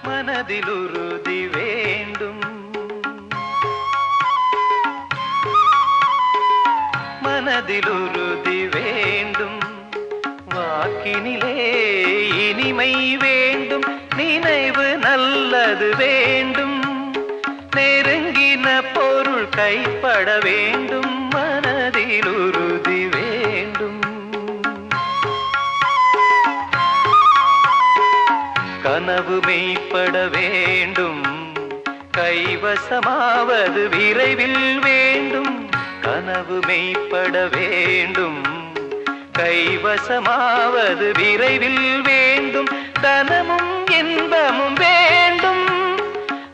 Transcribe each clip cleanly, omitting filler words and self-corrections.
மனதில் உறுதி வேண்டும், மனதில் உறுதி வேண்டும். வாக்கினிலே இனிமை வேண்டும், நினைவு நல்லது வேண்டும். நெருங்கின பொருள் கைப்பட வேண்டும், மனதில் உறுதி வேண்டும். கனவு மெய்ப்பட வேண்டும், கைவசமாவது விரைவில் வேண்டும். கனவு மெய்ப்பட வேண்டும், கைவசமாவது விரைவில் வேண்டும். தனமும் இன்பமும் வேண்டும்,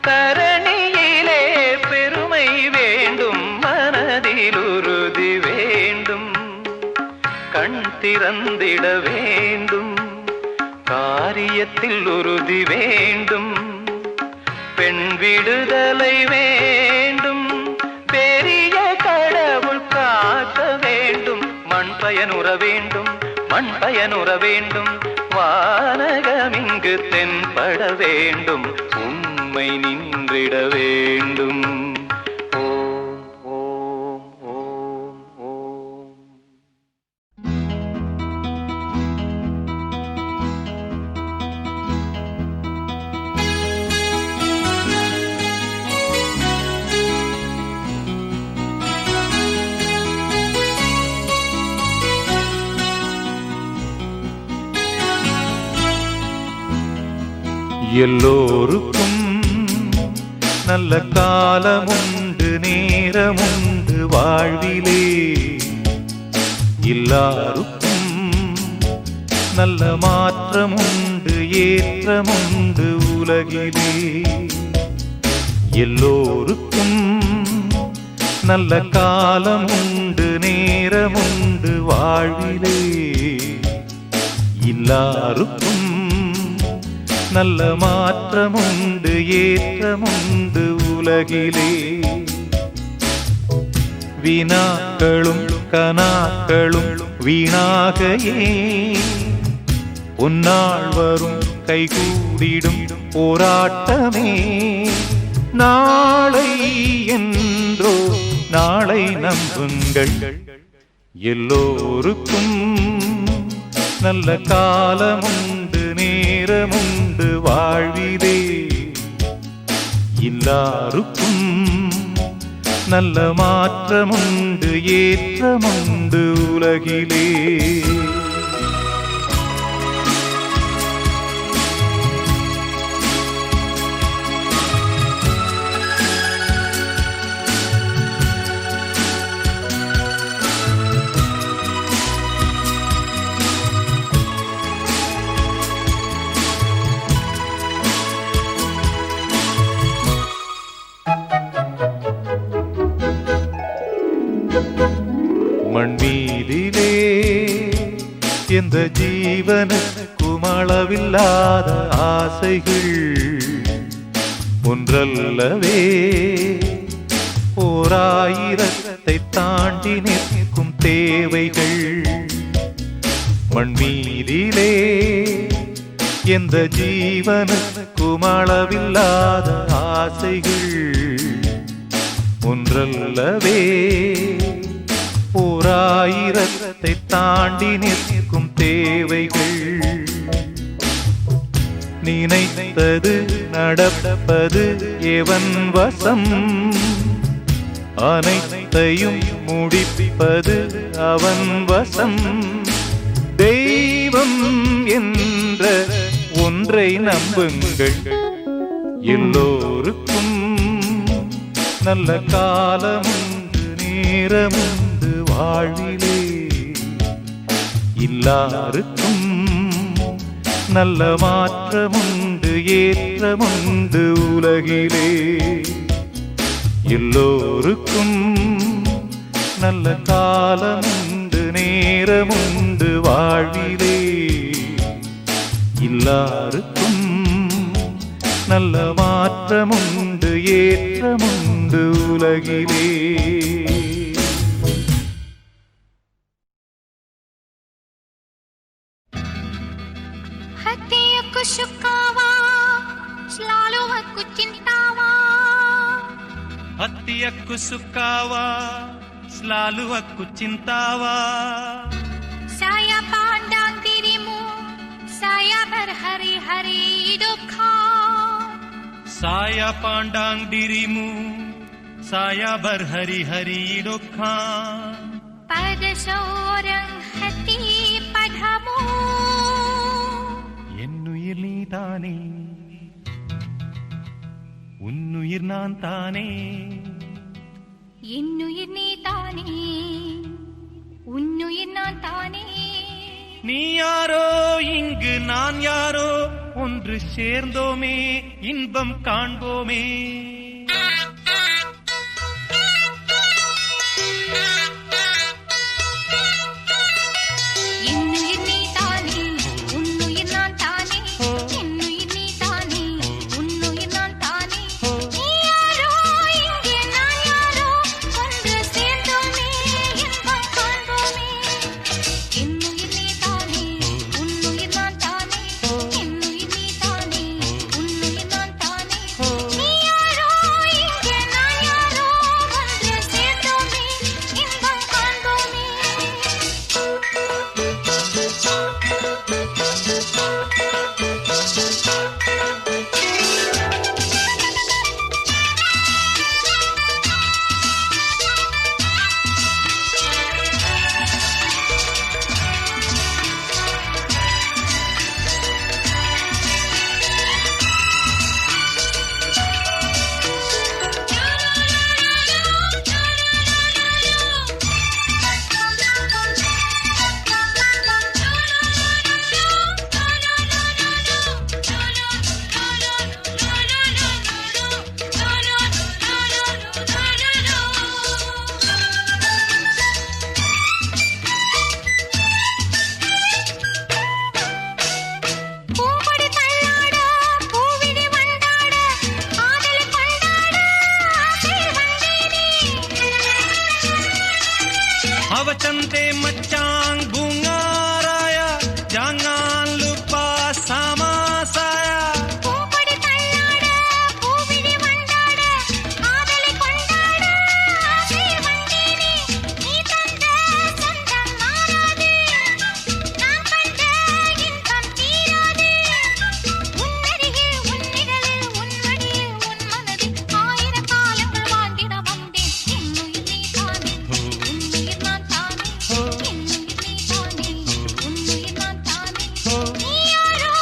தரணியிலே பெருமை வேண்டும், மனதில் உறுதி வேண்டும். கண் திறந்திட வேண்டும், காரியத்தில் உறுதி வேண்டும். பெண் விடுதலை வேண்டும், பெரிய கடவுள் காக்க வேண்டும். மண் பயனுற வேண்டும், மண் பயனுற வேண்டும். வானகம் இங்கு தென்பட வேண்டும், உண்மை நின்றிட வேண்டும். ஓம் ஓம் ஓம் ஓம். எல்லோருக்கும் நல்ல காலமுண்டு, நேரமுண்டு வாழ்விலே. எல்லாருக்கும் நல்ல மாற்றமுண்டு, ஏற்றமுண்டு உலகிலே. எல்லோருக்கும் நல்ல காலமுண்டு, நேரமுண்டு வாழ்விலே. எல்லாருக்கும் நல்ல மாற்றமுண்டு, ஏற்றமுண்டு உலகிலே. வினாக்களும் கனாக்களும் வீணாக உன்னால் வரும் கைகூடிடும் போராட்டமே. நாளை என்றோ நாளை நம்புங்கள், எல்லோருக்கும் நல்ல காலமுண்டு, நேரமுண்டு வாழ்விலே. எல்லாருக்கும் நல்ல மாற்றமுண்டு, ஏற்றமுண்டு உலகிலே. மண்மீதிலே எந்த ஜீவனுக்கும் அளவில்லாத ஆசைகள் ஒன்றல்லவே. ஓராயிரத்தை தாண்டி நிற்கும் தேவைகள். மண்மீதிலே எந்த ஜீவனுக்கும் அளவில்லாத ஆசைகள் ஒன்றல்லவே. ஓராயிரத்தை தாண்டி நிற்கும் தேவைகள். நினைத்தது நடப்பது எவன் வசம், அனைத்தையும் முடிப்பது அவன் வசம். தெய்வம் என்ற ஒன்றை நம்புங்கள், எல்லோருக்கும் நல்ல காலமுண்டு, நேரமுண்டு வாழ்விலே. எல்லாருக்கும் நல்ல மாற்றமுண்டு, ஏற்றமுண்டு உலகிலே. எல்லோருக்கும் நல்ல காலமுண்டு, நேரமுண்டு வாழ்விலே. எல்லாருக்கும் நல்ல மாற்றமுண்டு, ஏற்றமுண்டு உலகிலே. हत्या कुशुकावा స్లాలువకు చింతావా హత్తియక్కు సుక్కావా స్లాలువక్కు చింతావా saya pandang dirimu saya berhari-hari duka saya pandang dirimu saya berhari-hari duka pada seorang hati padamu என்னுயிர் நீதானே உன்னுயிர் நான் தானே என்னுயிர் நீதானே உன்னுயிர் நான் தானே நீ யாரோ இங்கு நான் யாரோ ஒன்று சேர்ந்தோமே இன்பம் காண்போமே என்னுயிர் நீதானே உன்னுயிர் நான் தானே என்னுயிர் நீதானே உன்னுயிர் நான் தானே நீ யாரோ இங்கே நான் யாரோ ஒன்று சேர்ந்தோமே இன்பம் காண்போமே என்னுயிர் நீதானே உன்னுயிர் நான் தானே என்னுயிர் நீதானே உன்னுயிர் நான் தானே நீ யாரோ இங்கே நான் யாரோ ஒன்று சேர்ந்தோமே இன்பம் காண்போமே பூம்பொடி தள்ளாட பூவிழி வண்டாட ஆதலை கொண்டாட ஆசை வந்தேனே அவச்சந்தே மச்சாங் பூங்காராயா ஜாங்கான் லுப்பா சாமாசாயா பூம்பொடி தள்ளாட பூவிழி வண்டாட ஆதலை கொண்டாட ஆசை வந்தேனே நீ தந்த சொந்தம் மாறாதே நான் கண்ட இன்பம் தீராதே உன்னருகில் உன்னிடலில் உன்வடியில் உன் மனதில் ஆயிரம் காலங்கள் வாழ்ந்திட வந்தேன் என்னுயிர் நீதானே உன்னுயிர் நான் தானே என்னுயிர் நீதானே உன்னுயிர் நான் தானே நீ யாரோ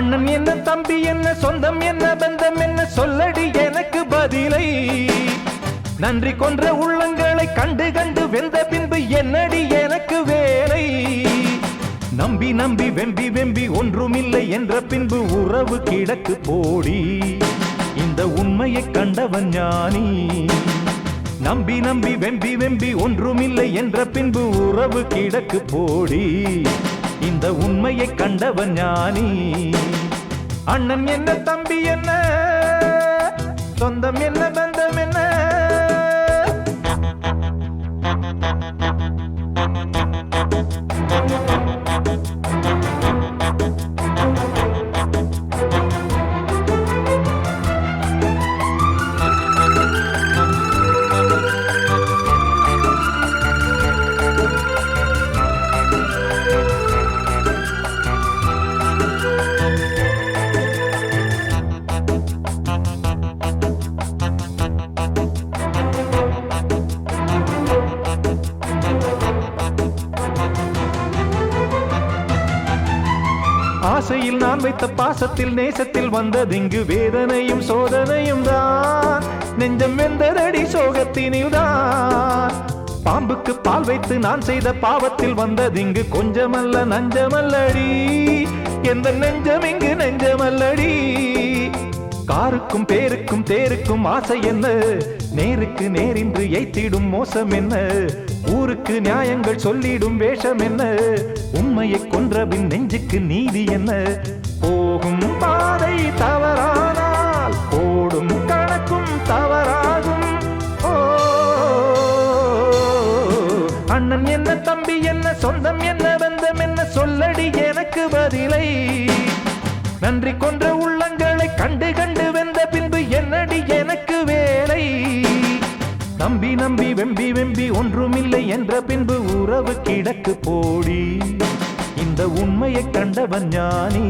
அண்ணன் என்ன தம்பி என்ன சொந்தம் என்ன பந்தம் என்ன சொல்லடி எனக்கு பதிலை நன்றி கொன்ற உள்ளங்களை கண்டு கண்டு வெந்த பின்பு என்னடி எனக்கு வேலை நம்பி நம்பி வெம்பி வெம்பி ஒன்றுமில்லை என்ற பின்பு உறவு கிடக்கு போடி இந்த உண்மையை கண்டவன் ஞானி நம்பி நம்பி வெம்பி வெம்பி ஒன்றுமில்லை என்ற பின்பு உறவு கிடக்கு போடி இந்த உண்மையை கண்டவன் ஞானி அண்ணன் என்ன தம்பி என்ன சொந்தம் என்ன பந்தம் என்ன ஆசையில் நான் வைத்த பாசத்தில் நேசத்தில் வந்ததிங்கு வேதனையும் சோதனையும் தான் நெஞ்சம் வெந்ததடி சோகத்தினில் தான் பாம்புக்கு பால் வைத்து நான் செய்த பாவத்தில் வந்ததிங்கு கொஞ்சமல்ல நஞ்சமல்லடி எந்த நெஞ்சம் இங்கு நெஞ்சமல்லடி காருக்கும் பேருக்கும் தேருக்கும் ஆசை என்ன நேருக்கு நேரின்று எய்த்திடும் மோசம் என்ன ஊருக்கு நியாயங்கள் சொல்லிடும் வேஷம் என்ன உண்மையை கொன்றபின் நெஞ்சுக்கு நீதி என்ன போகும் பாதை தவறானால் ஓடும் கணக்கும் தவறாகும் ஓ அண்ணன் என்ன தம்பி என்ன சொந்தம் என்ன பந்தம் என்ன சொல்லடி எனக்கு பதிலை நன்றி கொன்ற உள்ளங்களை கண்டு கண்டு வெந்த பின்பு என்னடி எனக்கு வேலை நம்பி நம்பி வெம்பி வெம்பி ஒன்றுமில்லை என்ற பின்பு உறவு கிடக்கு போடி இந்த உண்மையை கண்டவன் ஞானி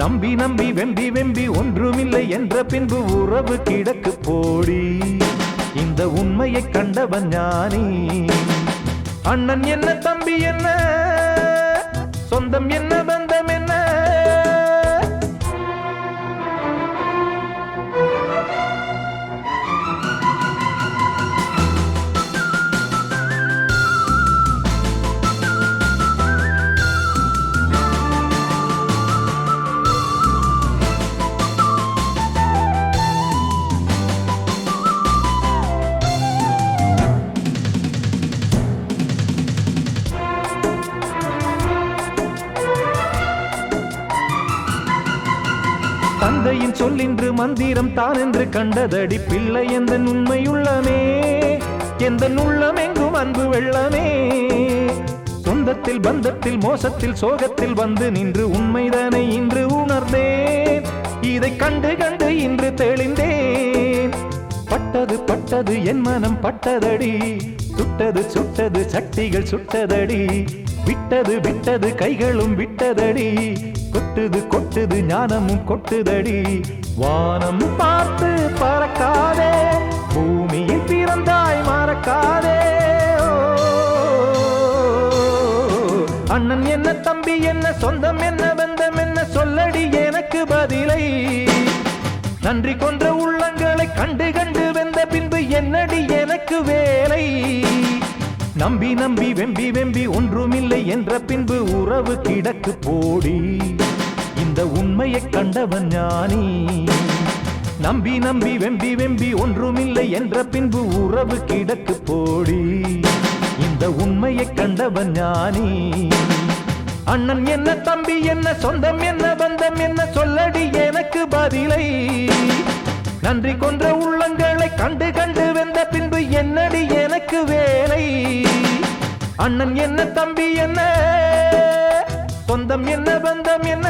நம்பி நம்பி வெம்பி வெம்பி ஒன்றுமில்லை என்ற பின்பு உறவு கிடக்கு போடி இந்த உண்மையை கண்டவன் ஞானி அண்ணன் என்ன தம்பி என்ன சொந்தம் என்ன பந்தம் என்ன தந்தையின் சொல்லின்று மந்திரம் தான் என்று கண்டதடி பிள்ளை எந்த உண்மையுள்ளமே எந்த உள்ளம் எங்கும் அன்பு வெள்ளமே சொந்தத்தில் பந்தத்தில் மோசத்தில் சோகத்தில் வந்து நின்று உண்மைதானே இன்று உணர்ந்தேன் இதை கண்டு கண்டு இன்று தெளிந்தேன் பட்டது பட்டது என் மனம் பட்டதடி சுட்டது சுட்டது சக்திகள் சுட்டதடி விட்டது விட்டது கைகளும் விட்டதடி கொட்டுது கொட்டுது ஞானமும் கொட்டுதடி வானம் பார்த்து பறக்காதே பூமியில் பிறந்தாய் மறக்காதே அண்ணன் என்ன தம்பி என்ன சொந்தம் என்ன பந்தம் என்ன சொல்லடி எனக்கு பதிலை நன்றி கொன்ற உள்ளங்களை கண்டு கண்டு வெந்த பின்பு என்னடி எனக்கு வேலை நம்பி நம்பி வெம்பி வெம்பி ஒன்றுமில்லை என்ற பின்பு உறவு கிடக்கு போடி இந்த உண்மையை கண்டவன் ஞானி நம்பி நம்பி வெம்பி வெம்பி ஒன்றுமில்லை என்ற பின்பு உறவு கிடக்கு போடி இந்த உண்மையை கண்டவன் ஞானி அண்ணன் என்ன தம்பி என்ன சொந்தம் என்ன பந்தம் என்ன சொல்லடி எனக்கு பதிலை நன்றி கொன்ற உள்ளங்களை கண்டு கண்டு வெந்த பின்பு என்னடி எனக்கு வேலை அண்ணன் என்ன தம்பி என்ன சொந்தம் என்ன பந்தம் என்ன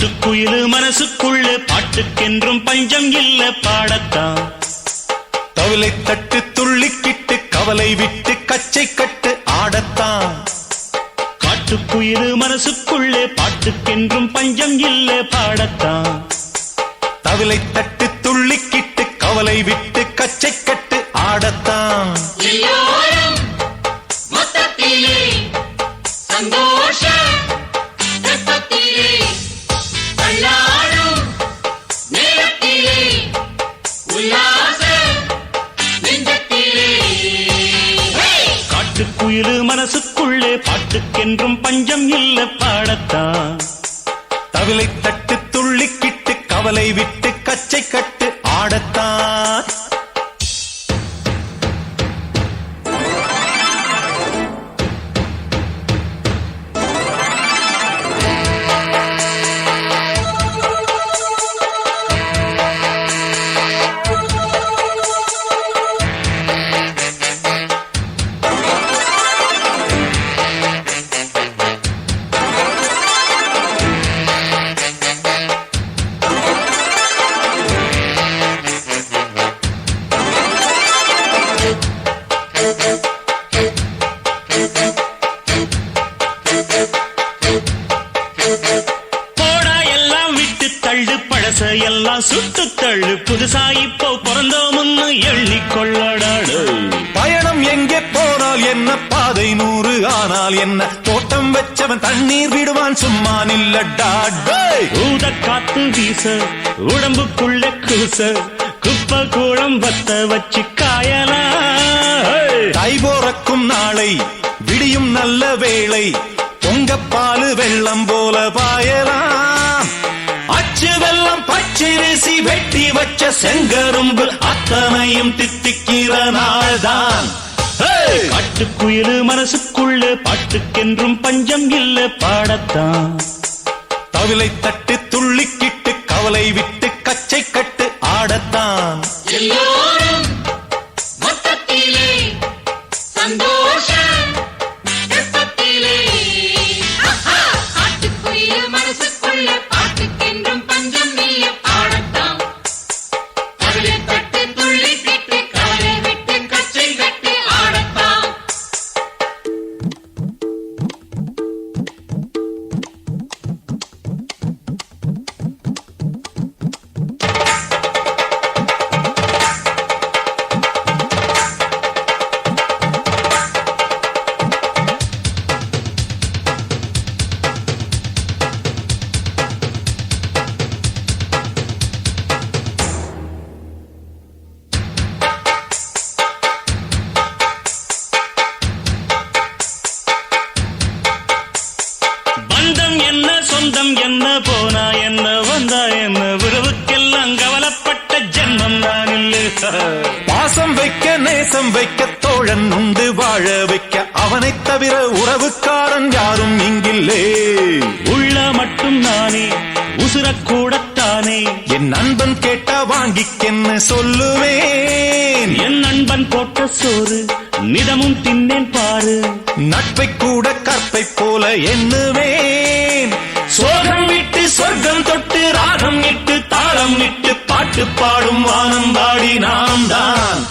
காட்டுக்குயிலு மனசுக்குள்ள பாட்டுக்கென்றும் பஞ்சம் இல்ல பாடத்தான். தவிலை தட்டு துள்ளிக்கிட்டு கவலை விட்டு கச்சை கட்டு ஆடத்தான். காட்டுக்குயிலு மனசுக்குள்ளே பாட்டுக்கென்றும் பஞ்சம் இல்ல பாடத்தான். தவிலை தட்டு துள்ளிக்கிட்டு கவலை விட்டு கச்சை கட்டு ஆடத்தான். எல்லோரும் மொத்தத்திலே சந்தோஷ வெப்பத்திலே தள்ளாடும் நேரத்திலே உல்லாச நெஞ்சத்திலே காட்டுக்குயிலு மனசுக்குள்ளே பாட்டுக்கென்றும் பஞ்சம் இல்ல பாடத்தான். தவிலை தட்டு துள்ளிக்கிட்டு கவலை விட்டு கச்சை கட்டு ஆடத்தான். போடா எல்லாம் விட்டு தள்ளு பழச எல்லாம் சுட்டு தள்ளு புதுசா இப்போ பிறந்தோம்னு எள்ளிக்கொள்ளடாடு. பயணம் எங்கே போனால் என்ன பாதை 100 ஆனால் என்ன தோட்டம் வச்சவன் தண்ணீர் விடுவான் சும்மா நில்லடா. ஊத காத்து வீச உடம்புக்குள்ள கூச குப்பை கூளம் வத்த வச்சு காயலாம். தை போறக்கும் நாளை விடியும் நல்ல வேளை பொங்கப்பாலு வெள்ளம் போல பாயலாம். அச்சு வெள்ளம் பச்சரிசி வெட்டி வச்ச செங்கரும்பு அத்தனையும் தித்திக்கிற நாள்தான். காட்டுக்குயிலு மனசுக்குள்ள பாட்டுக்கென்றும் பஞ்சம் இல்ல பாடத்தான். தவிலை தட்டு துள்ளிக்கிட்டு கவலை விட்டு கச்சை கட்டு ஆடத்தான். எல்லோரும் மொத்தத்திலே சந்தோஷ வெப்பத்திலே காட்டுக்குயில் மனசுக்குள்ள பாட்டுக்கென்றும் பஞ்சம் இல்ல பாடத்தான். தவிலை தட்டு துள்ளிக்கிட்டு கவலை விட்டு கச்சை கட்டு ஆடத்தான். பந்தம் என்ன சொந்தம் என்ன போனா என்ன வந்தா என்ன உறவுக்கெல்லாம் கவலைப்பட்ட ஜென்மம் நான் இல்லை. பாசம் வைக்க நேசம் வைக்க தோழன் உண்டு வாழ வைக்க அவனைத் தவிர உறவுக்காரன் யாரும் இங்கில்லே. உள்ள மட்டும் நானே உசுரக்கூடத்தானே என் நண்பன் கேட்டா வாங்கிக்கென்னு சொல்லுவேன். என் நண்பன் போட்ட சோறு நிதமும் தின்னேன் பாரு. நட்பை கூட கற்பை போல எண்ணுவேன். சோகம் விட்டு சொர்க்கம் தொட்டு ராகம் இட்டு தாளம் இட்டு பாட்டு பாடும் வானம் பாடி நாம் தான்.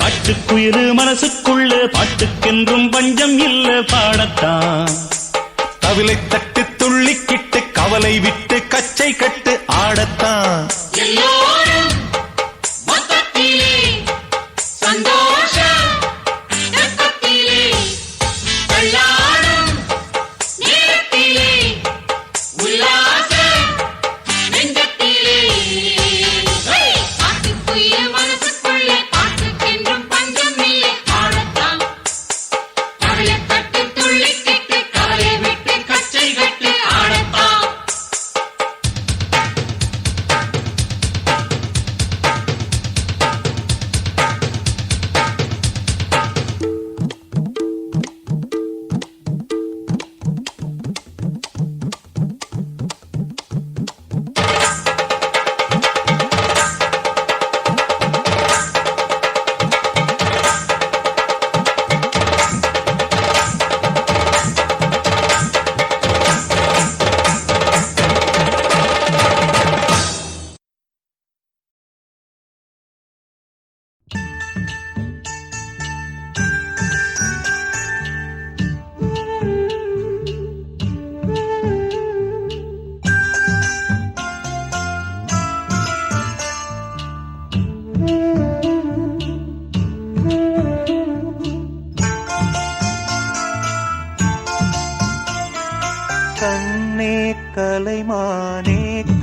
காட்டுக்குயிலு மனசுக்குள்ள பாட்டுக்கென்றும் பஞ்சம் இல்ல பாடத்தான். தவிலை தட்டு துள்ளிக்கிட்டு கவலை விட்டு கச்சை கட்டு ஆடத்தான். எல்லோரும் மொத்தத்திலே சந்தோஷ வெப்பத்திலே தள்ளாடும் நேரத்திலே உல்லாச நெஞ்சத்திலே காட்டுக்குயில் மனசுக்குள்ள பாட்டுக்கென்றும் பஞ்சம் இல்லை பாடத்தான். கவலை தட்டு துள்ளிக்கிட்டு கவலை விட்டு கச்சை கட்டு ஆடத்தான்.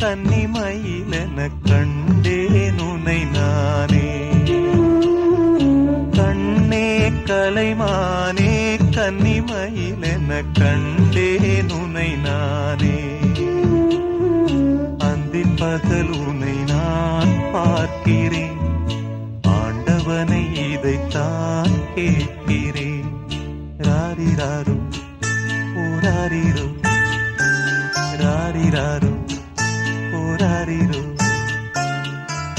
கன்னிமயிலென கண்டேன் உனை நானே. கண்ணே கலைமானே கன்னிமயிலென கண்டேன் உனை நானே. அந்தின் பகல் உனை நான் பார்க்கிறேன், ஆண்டவனை இதைத்தான் கேட்கிறேன். ராரிராரு ஓராரிரோ ராரிராரு ஓராரிரோ.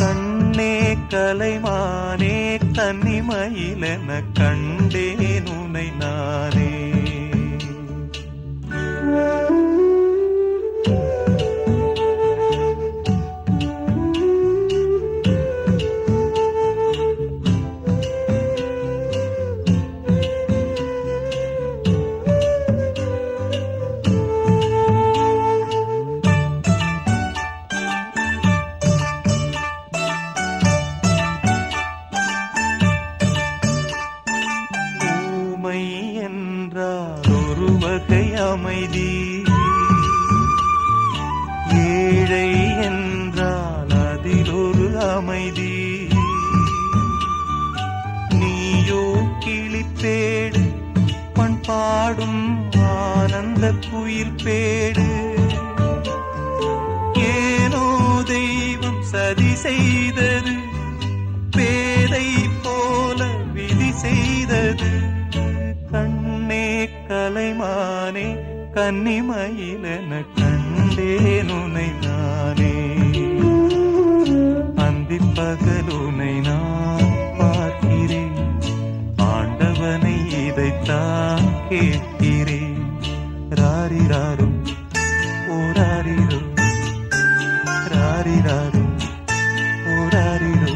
கண்ணே கலைமானே கன்னிமயிலென கண்டேன் உனை நானே. ஒரு வகை அமைதி, ஏழை என்றால் அதில் ஒரு அமைதி. நீயோ கிளிப்பேடு பண்பாடும் ஆனந்த குயில் பேடு. ஏனோ தெய்வம் சதி செய்தது, பேதை போல விதி செய்தது. கண்ணே கலைமானே கன்னிமயிலென கண்டேன் உனை நானே. அந்திப் பகல் உனை நான் பார்க்கிறேன், ஆண்டவனை இதைத்தான் கேட்கிறேன். ராரிராரு ஓராரிரோ ராரிராரு ஓராரிரோ.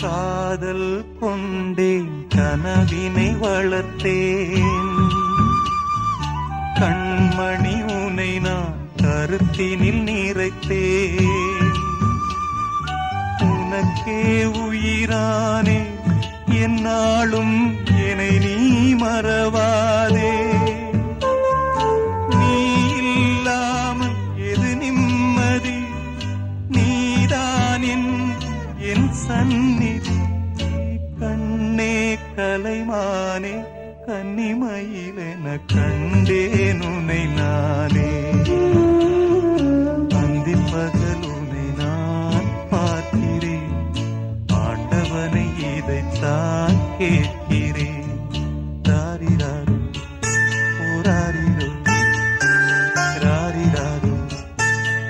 காதல் கொண்டேன் கனவினை வளர்த்தேன், கண்மணி உனை நான் கருத்தினில் நிறைத்தேன். உனக்கே உயிரானே என்னாலும் என்னை நீ மறவாதே. நீ இல்லாமல் எது நிம்மதி, நீதான் என் சந்நிதி. கண்ணே கலைமானே கன்னிமயிலென கண்டேன் உனை நானே. அந்திப் பகல் உனை நான் பார்க்கிறேன், ஆண்டவனை இதைத்தான் கேட்கிறேன். ராரிராரு ஓராரிரோ ராரிராரு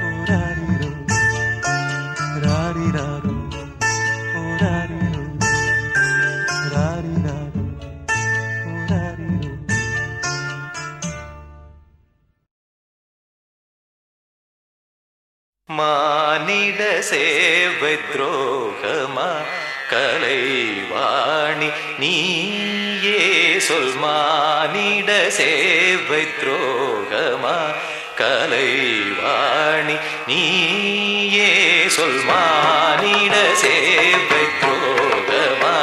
ஓராரிரோ ராரிராரு ஓராரிரோ ராரிராரு ஓராரிரோ. மானிட சேவை துரோகமா கலைவாணி நீயே சொல். மானிட சேவை துரோகமா கலைவாணி நீயே சொல். மானிட சேவை துரோகமா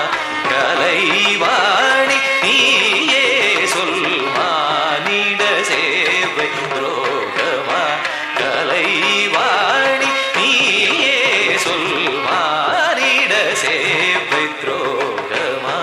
கலைவாணி நீயே சொல். மானிட சேவை துரோகமா கலைவாணி நீயே சொல். மானிட சேவை துரோகமா.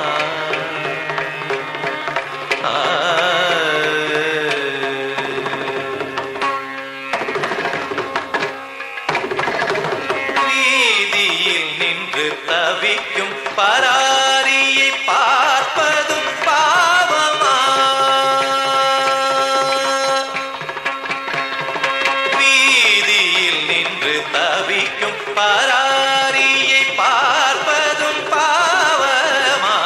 வீதியில் நின்று தவிக்கும் பராரியை பார்ப்பதும் பாவமா. வீதியில் நின்று தவிக்கும் பராரியை பார்ப்பதும் பாவமா.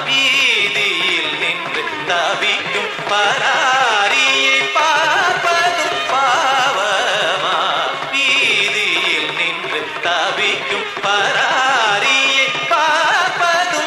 வீதியில் நின்று தவிக்கும் பராரியை பார்ப்பதும் பாவமா. வீதியில் நின்று தவிக்கும் பராரியை பார்ப்பதும்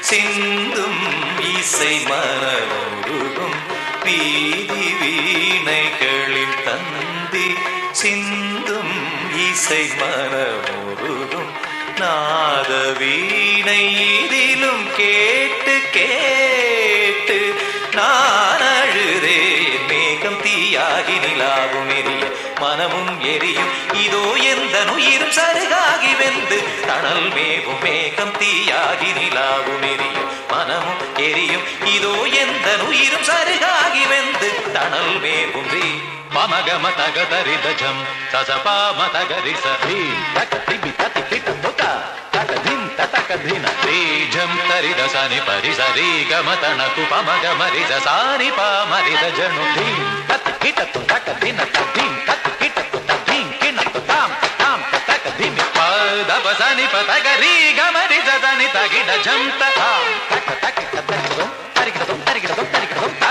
சிந்தும் இசை மனமுருகும் வீதி வீணைகளில் தந்தி சிந்தும் இசை மனமுருகும் நாத வீணை இதிலும் கேட்டு கேட்டு நான் அழுதேன் மேகம் தீயாகி நிலாவும் எரிய மனமும் எரியும் இதோ எந்த உயிரும் சருகாகி வெந்து தணல் மேவும் மேகம் தீயாகி நிலாவும் எரியும் மனமும் எரியும் இதோ எந்த உயிரும் சருகாகி வெந்து தணல் மேவும் மமகம தகதரிதஜம் சசபாம தகரிசரி தகதிபி ததிகிட்டதொக தகதின் ததகதின ரீஜம் தரிதசனி பரிசரி கமதனகு பமகமரிஜ சாரி பாமரிதஜனு தீம் ததிகிட்டது தகதின ததிம் ததிகிட்டது ததிம் கிணது தாம் தாம் ததகதிம் பதபசனி பதகரி கமரிஜதனி தகிடஜம் ததாம் தகதகிட்டதொம் தரிகிடதொம் தரிகிடதொம் தரிகிடதொம் த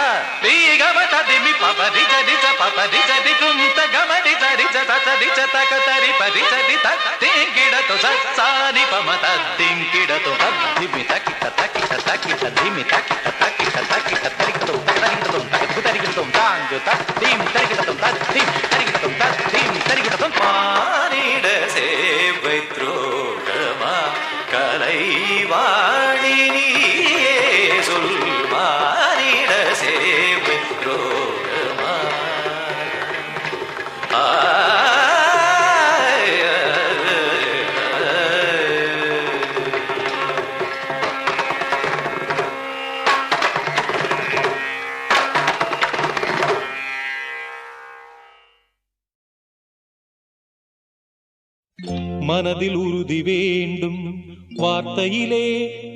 ரீகமததிமி பபரிஜதிஜ பபரிஜதிதும் தகமரிஜரிஜ ததரிஜ தகதரி பரிஜதி ததிங்கிடது சத்சானி பமததிங்கிடது ததிமி தகிட்ட தகிட்ட தகிட்ட திமி தகிட்ட தகிட்ட தகிட்ட தரிகிடதொம் தரிகிடதொம் தரிகிடதொம் தாங்கு ததிம் தரிகிடதொம் ததிம் தரிகிடதொம் ததிம் தரிகிடதொம் மானிட சேவை துரோகமா கலைவாணி நீயே சொல் மானிட சேவை துரோகமா மனதில் உறுதி வேண்டும் வார்த்தையிலே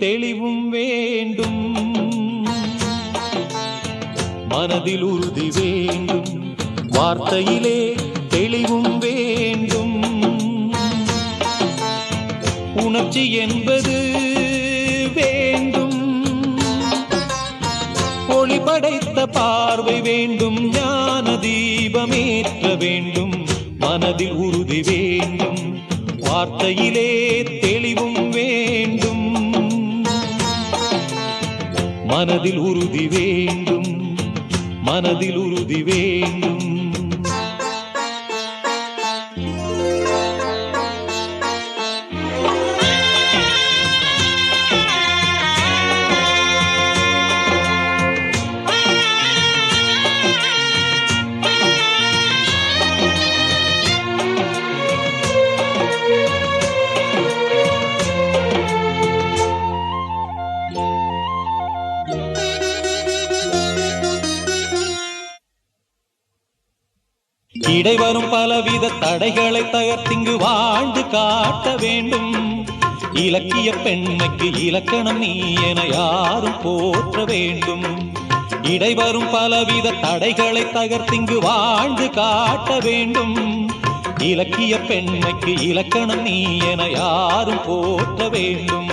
தெளிவும் வேண்டும் மனதில் உறுதி வேண்டும் வார்த்தையிலே தெளிவும் வேண்டும் உணர்ச்சி என்பது வேண்டும் ஒளி படைத்த பார்வை வேண்டும் ஞான தீபமேற்ற வேண்டும் மனதில் உறுதி வேண்டும் வார்த்தையிலே தெளிவும் வேண்டும் மனதில் உறுதி வேண்டும் மனதில் உறுதி வேண்டும் இடைவரும் பலவித தடைகளை தகர்த்திங்கு வாழ்ந்து காட்ட வேண்டும் இலக்கிய பெண்மைக்கு இலக்கணம் நீ என யாரும் போற்ற வேண்டும் இடைவரும் பலவித தடைகளை தகர்த்திங்கு வாழ்ந்து காட்ட வேண்டும் இலக்கிய பெண்மைக்கு இலக்கணம் நீ என யாரும் போற்ற வேண்டும்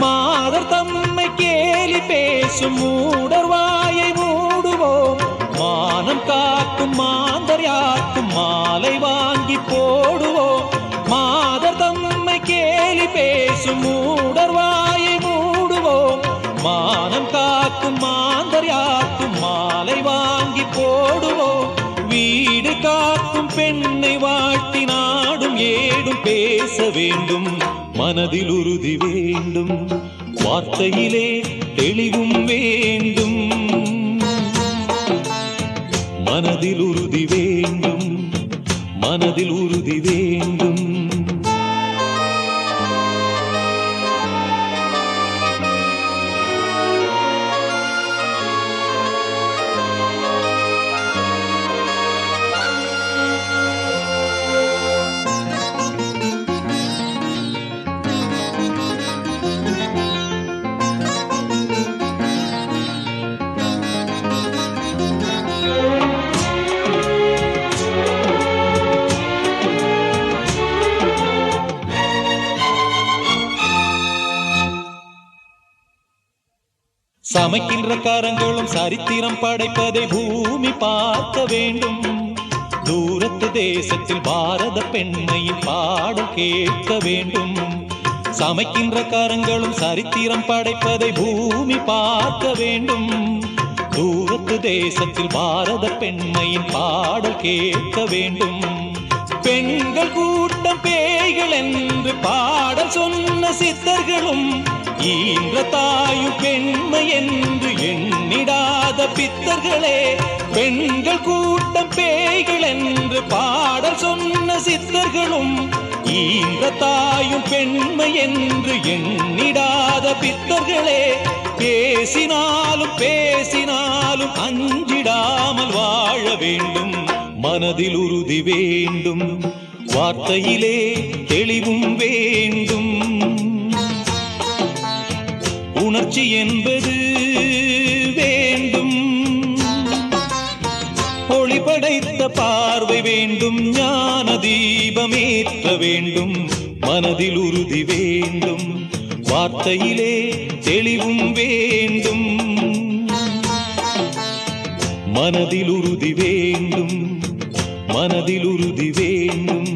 மாதர் தம்மை கேலி பேசும் மூடர் வாயை மூடுவோம் மானம் காக்கும் மாந்தர் யாக்கும் மாலை வாங்கி போடுவோம் மாதர் தம்மை கேலி பேசும் மூடர் வாயை மூடுவோம் மானம் காக்கும் மாந்தர் யாக்கும் மாலை வாங்கி போடுவோம் வீடு காக்கும் பெண்ணை வாழ்த்தி நாடும் ஏடும் பேச வேண்டும் மனதில் உறுதி வேண்டும் வார்த்தையிலே தெளிவும் வேண்டும் மனதில் உறுதி வேண்டும் மனதில் உறுதி வேண்டும். சமைக்கின்ற காரங்களும் சரித்திரம் படைப்பதை பூமி பார்க்க வேண்டும். தூரத்து தேசத்தில் பாரத பெண்மையின் பாடல் கேட்க வேண்டும். சமைக்கின்ற காரங்களும் சரித்திரம் படைப்பதை பூமி பார்க்க வேண்டும். தூரத்து தேசத்தில் பாரத பெண்மையின் பாடல் கேட்க வேண்டும். பெண்கள் கூட்டம் பேய்கள் என்று பாடல் சொன்ன சித்தர்களும் ஈன்ற தாயும் பெண்மை என்று எண்ணிடாத பித்தர்களே. பெண்கள் கூட்டம் பேய்கள் என்று பாடல் சொன்ன சித்தர்களும் ஈன்ற தாயும் பெண்மை என்று எண்ணிடாத பித்தர்களே. பேசினாலும் பேசினாலும் அஞ்சிடாமல் வாழ வேண்டும். மனதில் உறுதி வேண்டும். வார்த்தையிலே தெளிவும் வேண்டும். உணர்ச்சி என்பது வேண்டும். ஒளி படைத்த பார்வை வேண்டும். ஞான தீபமேற்ற வேண்டும். மனதில் உறுதி வேண்டும். வார்த்தையிலே தெளிவும் வேண்டும். மனதில் உறுதி வேண்டும். மனதில் உறுதி வேண்டும்.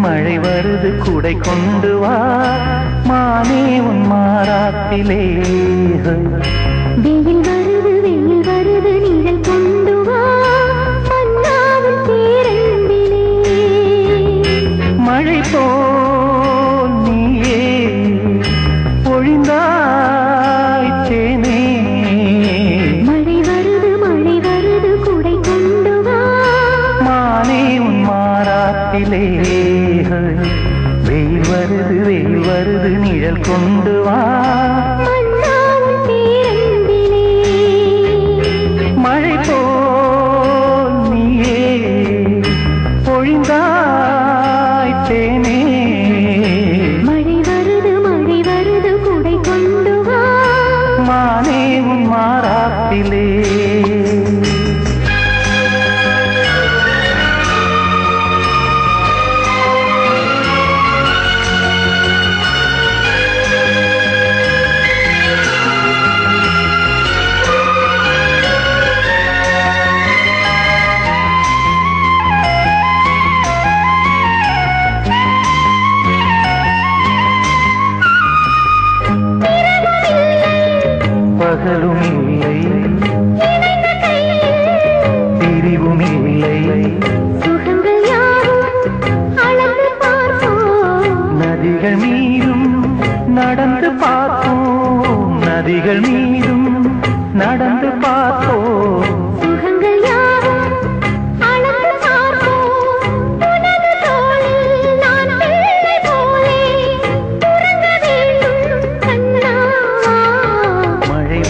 மழை வருது குடை கொண்டு வா மானே உன் மாறாத்திலே. வெயில் வருது நிழல் கொண்டு வா மன்னாவின் பேரன்பிலே. மழை போல் நீயே பொழிந்தாய் தேனே. மழை வருது குடை கொண்டு வா மானே உன் மாறாத்திலே. வெயில் வருது நிழல் கொண்டு வா மன்னாவின் பேரன்பிலே. மழை போல் நீயே பொழிந்தாய் தேனே. மழை வருது குடை கொண்டு வா மானே உன் மாறாத்திலே. பகலும் இல்லை பிரிவும் இல்லை. சுகங்கள் யாவும் அளந்து பார்ப்போம். நதிகள் மீதும் நடந்து பார்ப்போம். நதிகள் மீதும் நடந்து பார்ப்போம். சுகங்கள் யாவும் அளந்து பார்ப்போம். உனது தோளில் நான் பிள்ளை போலே உறங்க வேண்டும் கண்ணா. மழை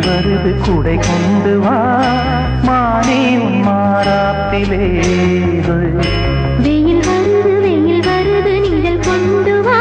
வருது குடை கொண்டு வா மானே உன் மாறாத்திலே. வெயில் வருது நிழல் கொண்டு வா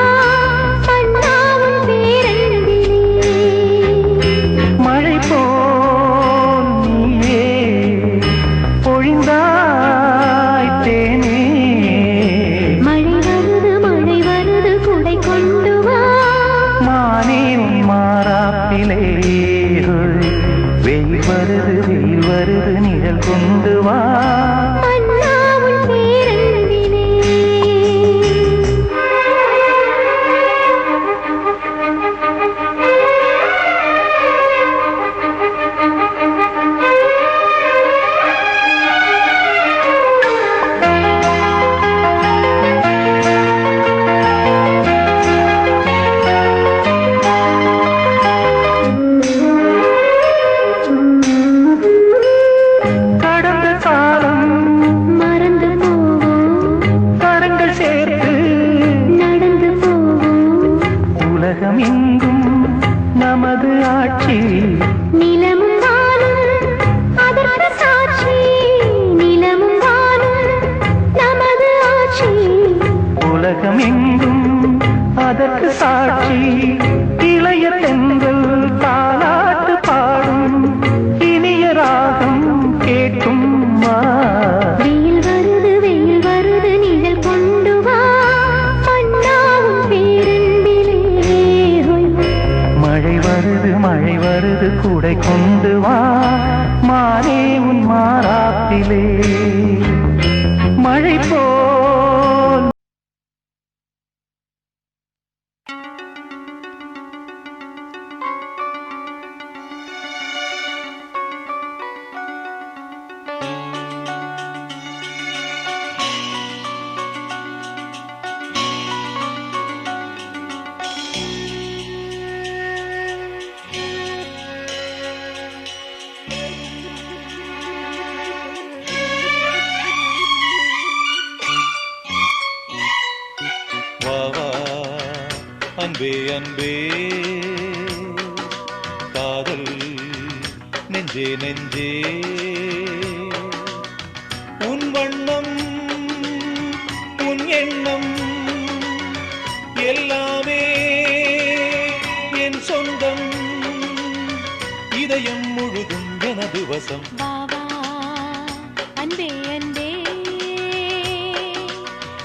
அதற்கு சாட்சி இளைய தென்றல் தாலாட்டு பாடும் இனிய ராகம் கேட்கும் வா. வெயில் வருது நிழல் கொண்டு வா மன்னாவும் பேரன்பிலே. மழை வருது கூடை கொண்டு வா மானே உன் மாறாப்பிலே. மழை போல் அன்பே அன்பே காதல் நெஞ்சே நெஞ்சே உன் வண்ணம் உன் எண்ணம் எல்லாமே என் சொந்தம் இதயம் முழுதும் எனது வசம். பாவா அன்பே அன்பே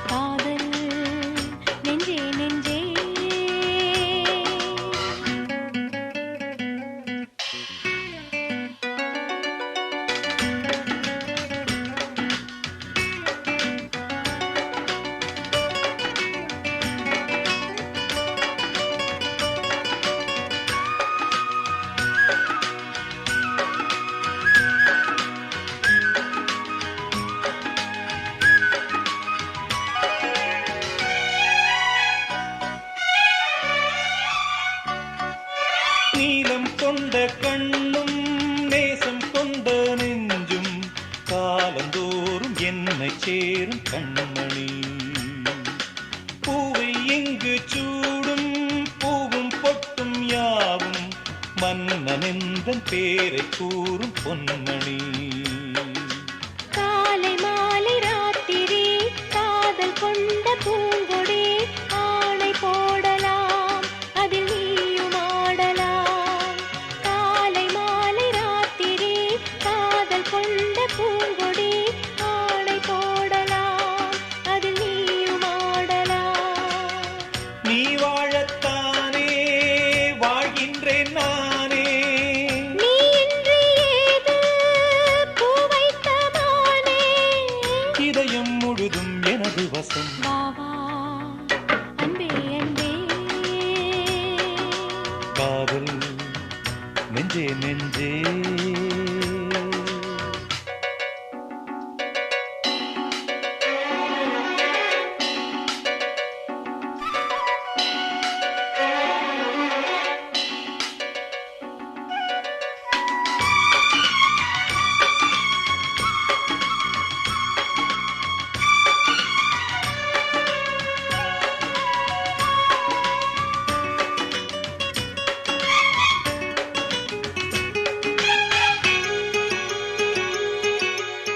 காதல் நெஞ்சே நெஞ்சே. நீலம் கொண்ட கண்ணும் நேசம் கொண்ட நெஞ்சும் காலந்தோறும் என்னை சேரும் கண்மணி. பூவை எங்கு சூடும் பூவும் பொட்டும் யாவும் மன்னனெந்தன் பேரை கூறும் பொன்மணி. காலை மாலை ராத்திரி காதல் கொண்ட பூங்கொடி ஆணை போடலாம் அதில் நீயும் ஆடலாம். காலை மாலை ராத்திரி காதல் கொண்ட பூங்கொடி ஆணை போடலாம் அதில் நீயும் ஆடலாம். நீ வாழத்தானே வாழ்கின்றேன் நானே. நீ இன்றி ஏது பூ வைத்த மானே. இதயம் முழுதும் எனது வசம். பாவா அன்பே அன்பே காதல் நெஞ்சே நெஞ்சே.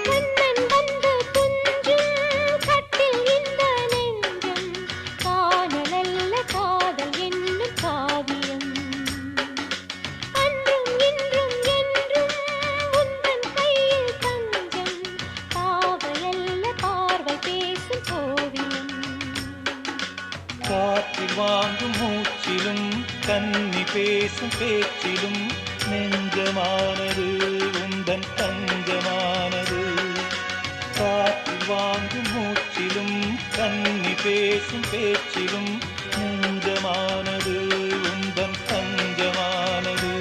கண்ணன் வந்து துஞ்சும் கட்டில் இந்த நெஞ்சம் காணலல்ல காதல் என்னும் காவியம். அன்றும் இன்றும் என்றும் உந்தன் கையில் தஞ்சம் பாவையல்ல பார்வை பேசும் ஓவியம். காற்றில் வாங்கும் மூச்சிலும் கன்னி பேசும் பேச்சிலும் நெஞ்சமானது உந்தன் தஞ்சமானது. காற்றில் வாங்கும் மூச்சிலும் கன்னி பேசும் பேச்சிலும் நெஞ்சமானது உந்தன் தஞ்சமானது.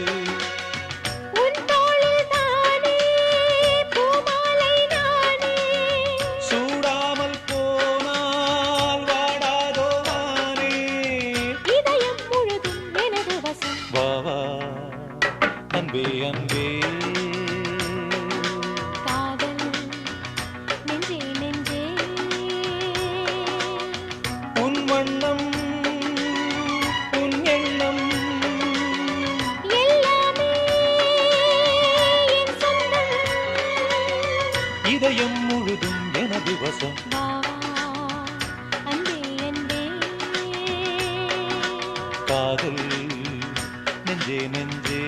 உன் தோளில் தானே பூமாலை நானே. சூடாமல் போனால் வாடாதோ நானே. இதயம் முழுதும் எனது வசம். வா வா அன்பே அன்பே காதல் நெஞ்சே நெஞ்சே. உன் வண்ணம் காதல் நெஞ்சே நெஞ்சே.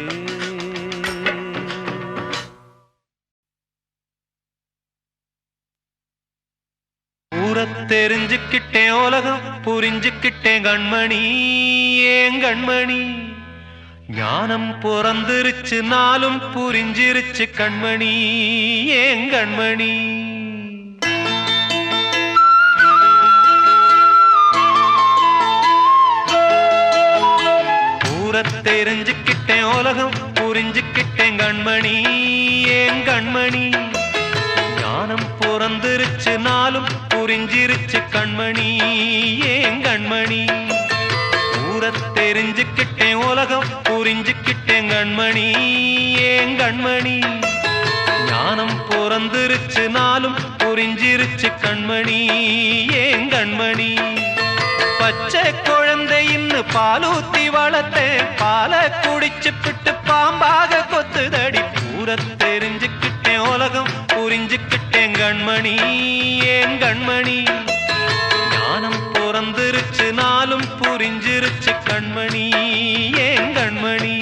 ஊரத் தெரிஞ்சுக்கிட்டேன் உலகம் புரிஞ்சுக்கிட்டேன் கண்மணி ஏன் கண்மணி. ஞானம் பிறந்திருச்சு நாளும் புரிஞ்சிருச்சு கண்மணி ஏன் கண்மணி. ஊரத் தெரிஞ்சுக்கிட்டேன் உலகம் புரிஞ்சுக்கிட்டேன் கண்மணி ஏன் கண்மணி. ஞானம் பிறந்திருச்சு நாளும் புரிஞ்சிருச்சு கண்மணி ஏன் கண்மணி. ஊரத் தெரிஞ்சுக்கிட்டேன் உலகம் புரிஞ்சுக்கிட்டேன் கண்மணி ஏன் கண்மணி. ஞானம் பிறந்திருச்சு நாளும் புரிஞ்சிருச்சு கண்மணி ஏன் கண்மணி. பச்சை குழந்தை இன்னும் பாலூத்தி வளர்த்தேன் பாலை குடிச்சு பிட்டு பாம்பாக கொத்துதடி. ஊரத் தெரிஞ்சுக்கிட்டேன் உலகம் புரிஞ்சுக்கிட்டேன் கண்மணி ஏன் கண்மணி. ஞானம் பிறந்திருச்சு நாளும் புரிஞ்சிருச்சு கண்மணி ஏன் கண்மணி.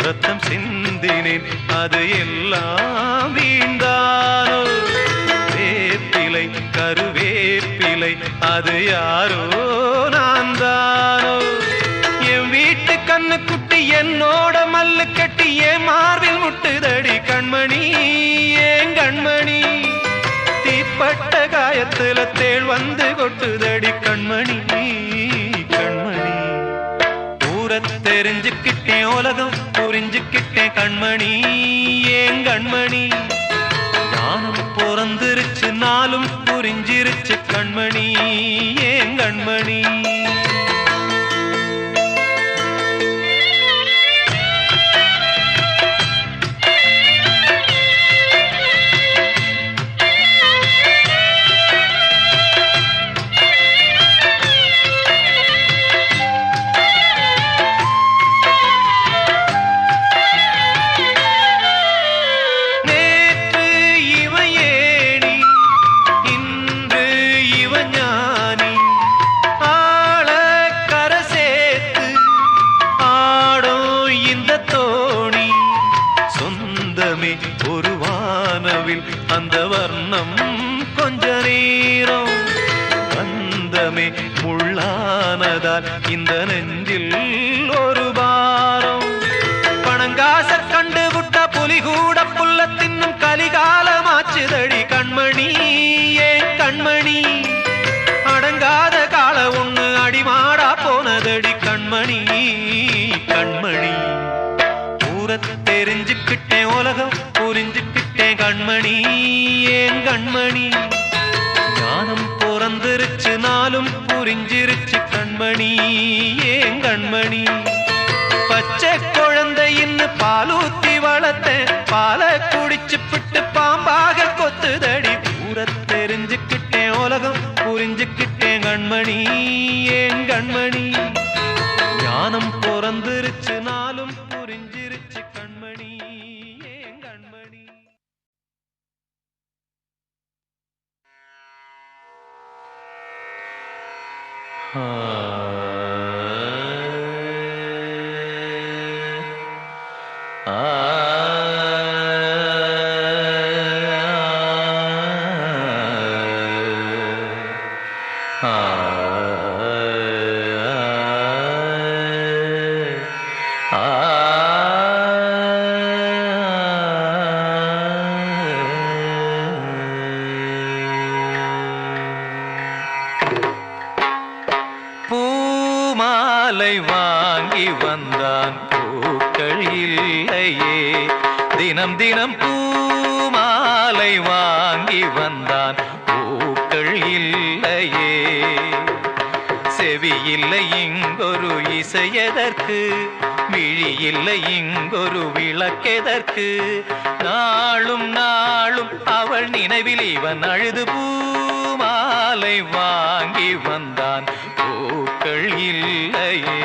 ரத்தம் சிந்தினேன் அது எல்லாம் வீண்டானோ. வேப்பிலை கருவேப்பிலை அது யாரோ நான் தானோ. என் வீட்டு கண்ணு குட்டி என்னோட மல்லு கட்டி என் மார்பில் முட்டுதடி கண்மணி ஏன் கண்மணி. தீப்பட்ட காயத்துல தேள் வந்து கொட்டுதடி கண்மணி கண்மணி. ஊரத் தெரிஞ்சுக்கிட்டேன் உலகம் புரிஞ்சுக்கிட்டேன் கண்மணி ஏன் கண்மணி. ஞானம் பிறந்திருச்சு நாளும் புரிஞ்சிருச்சு கண்மணி ஏன் கண்மணி. ஒரு வானவில் அந்த வர்ணம் கொஞ்ச நேரம் வந்தமே முள்ளானதால் இந்த நெஞ்சில் ஒரு பாரம். பணங்காச கண்டு விட்ட புலி கூட புல்ல தின்னும் கலிகாலமாச்சுதடி கண்மணி ஏன் கண்மணி. அடங்காத கால ஒண்ணு அடிமாடா போனதடி கண்மணி கண்மணி. ஊரத் தெரிஞ்சுக்கிட்டேன் உலகம் புரிஞ்சுக்கிட்டேன் கண்மணி ஏன் கண்மணி. ஞானம் பிறந்திருச்சு நாளும் புரிஞ்சிருச்சு கண்மணி ஏன் கண்மணி. பச்சை குழந்தை இன்னும் பாலூத்தி வளர்த்தேன் பாலை குடிச்சு பிட்டு பாம்பாக கொத்துதடி. ஊரத் தெரிஞ்சுக்கிட்டேன் உலகம் புரிஞ்சுக்கிட்டேன் கண்மணி ஏன் கண்மணி. ஞானம் பிறந்திருச்சு நாளும் புரிஞ்சிருச்சு கண்மணி ஏன் கண்மணி. பூமாலை வாங்கி வந்தான் பூக்கள் இல்லையே தினம் தினம் பூமா மாலை வாங்கி வந்தான் பூக்கள் இல்லையே. செவி இல்லை இங்கொரு இசையதற்கு, விழி இல்லை இங்கொரு விளக்கெதற்கு. நாளும் நாளும் அவள் நினைவில் இவன் அழுது பூமாலை வாங்கி வந்தான் பூக்கள் இல்லையே.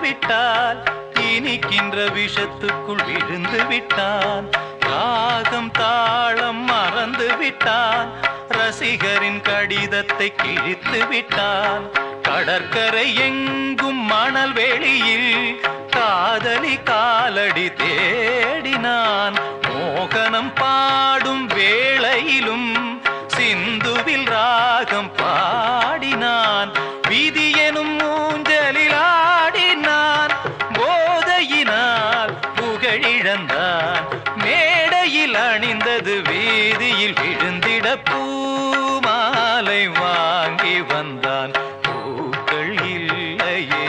விட்டால் இனிக்கின்ற விஷத்துக்குள் விழுந்து விட்டான். ராகம் தாளம் மறந்து விட்டான். ரசிகரின் கடிதத்தை கிழித்து விட்டான். கடற்கரை எங்கும் மணல் வெளியில் காதலி காலடி தேடினான். மோகனம் பாடும் வேளையிலும் சிந்துவில் ராகம் பாடினான். விதி எனும் ஊஞ்சலில் ஆடினான். போதையினால் புகழிழந்தான். மேடையில் அணிந்தது வீதியில் விழுந்திட பூமாலை வாங்கி வந்தான் பூக்கள் இல்லையே.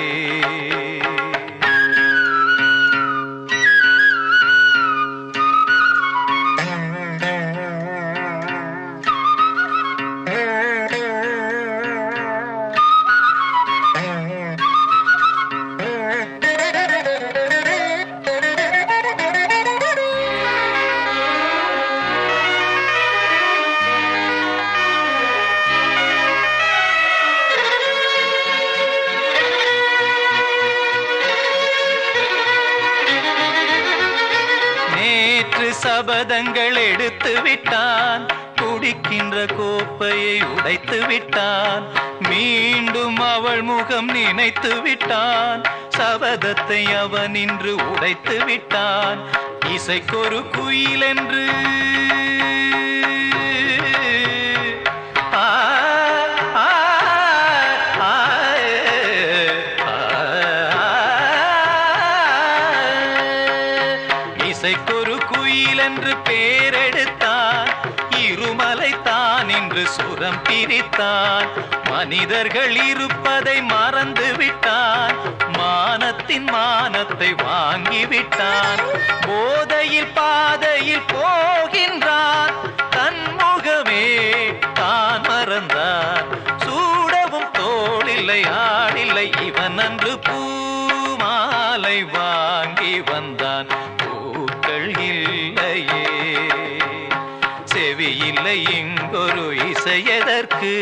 சபதங்கள் எடுத்து விட்டான். குடிக்கின்ற கோப்பையை உடைத்து விட்டான். மீண்டும் அவள் முகம் நினைத்து விட்டான். சபதத்தை அவன் இன்று உடைத்து விட்டான். இசைக்கொரு குயில் என்று இசைக்கொரு குயில் என்று பேரெடுத்தான். இருமலை தான் என்று சுரம் பிரித்தான். மனிதர்கள் இருப்பதை மறந்து விட்டான். மானத்தின் மானத்தை வாங்கிவிட்டான். போதையில் பாதையில் போகின்றான். தன்முகமே தான் மறந்தான். சூடவும் தோளில்லை ஆடில்லை இவன் அன்று பூமாலை வாங்கி வந்தான் பூக்கள் இல்லையே. செவி இல்லை இங்கொரு இசையதற்கு,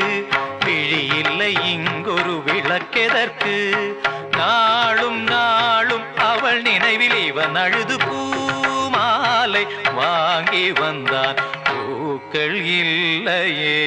விழி இல்லை இங்கொரு விளக்கெதற்கு. நாளும் நாளும் அவள் நினைவில் இவன் அழுது பூமாலை வாங்கி வந்தான் பூக்கள் இல்லையே.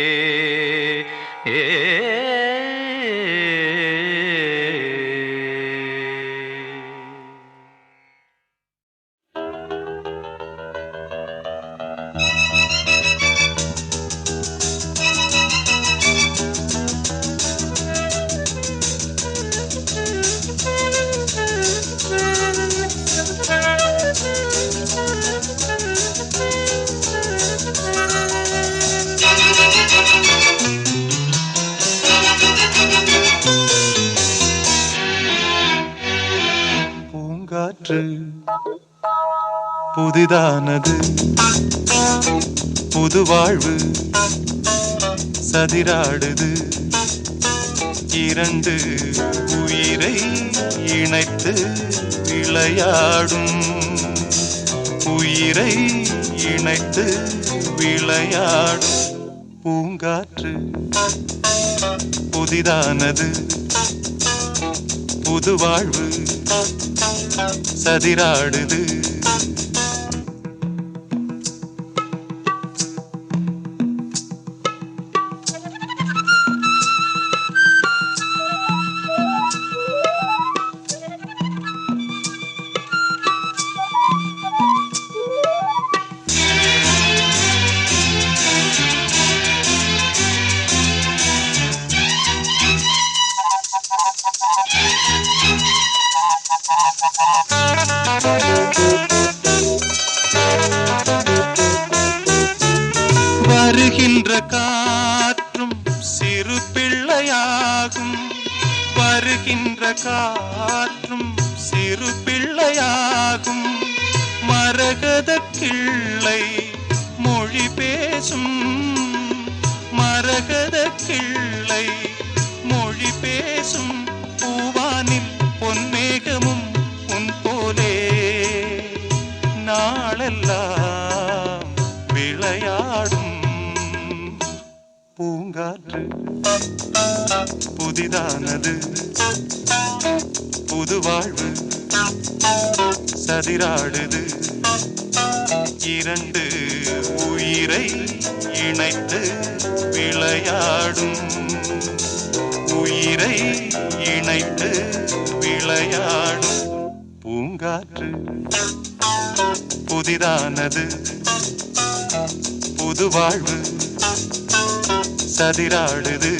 பூங்காற்று புதிதானது, புது வாழ்வு சதிராடுது. இரண்டு உயிரை இணைத்து விளையாடும், உயிரை இணைத்து விளையாடும். பூங்காற்று புதிதானது, புது வாழ்வு சதிராடுது. அடிக்கின்ற காற்றும் சிறு பிள்ளையாகும். மரகத கிள்ளை மொழி பேசும், மரகத கிள்ளை மொழி பேசும். பூவானில் பொன்மேகமும் உன் போலே நாளெல்லாம் விளையாடும். பூங்காற்று புதிதானது, புது வாழ்வு சதிராடுது. இரண்டு உயிரை இணைத்து விளையாடும், உயிரை இணைத்து விளையாடும். பூங்காற்று புதிதானது, புது வாழ்வு சதிராடுது.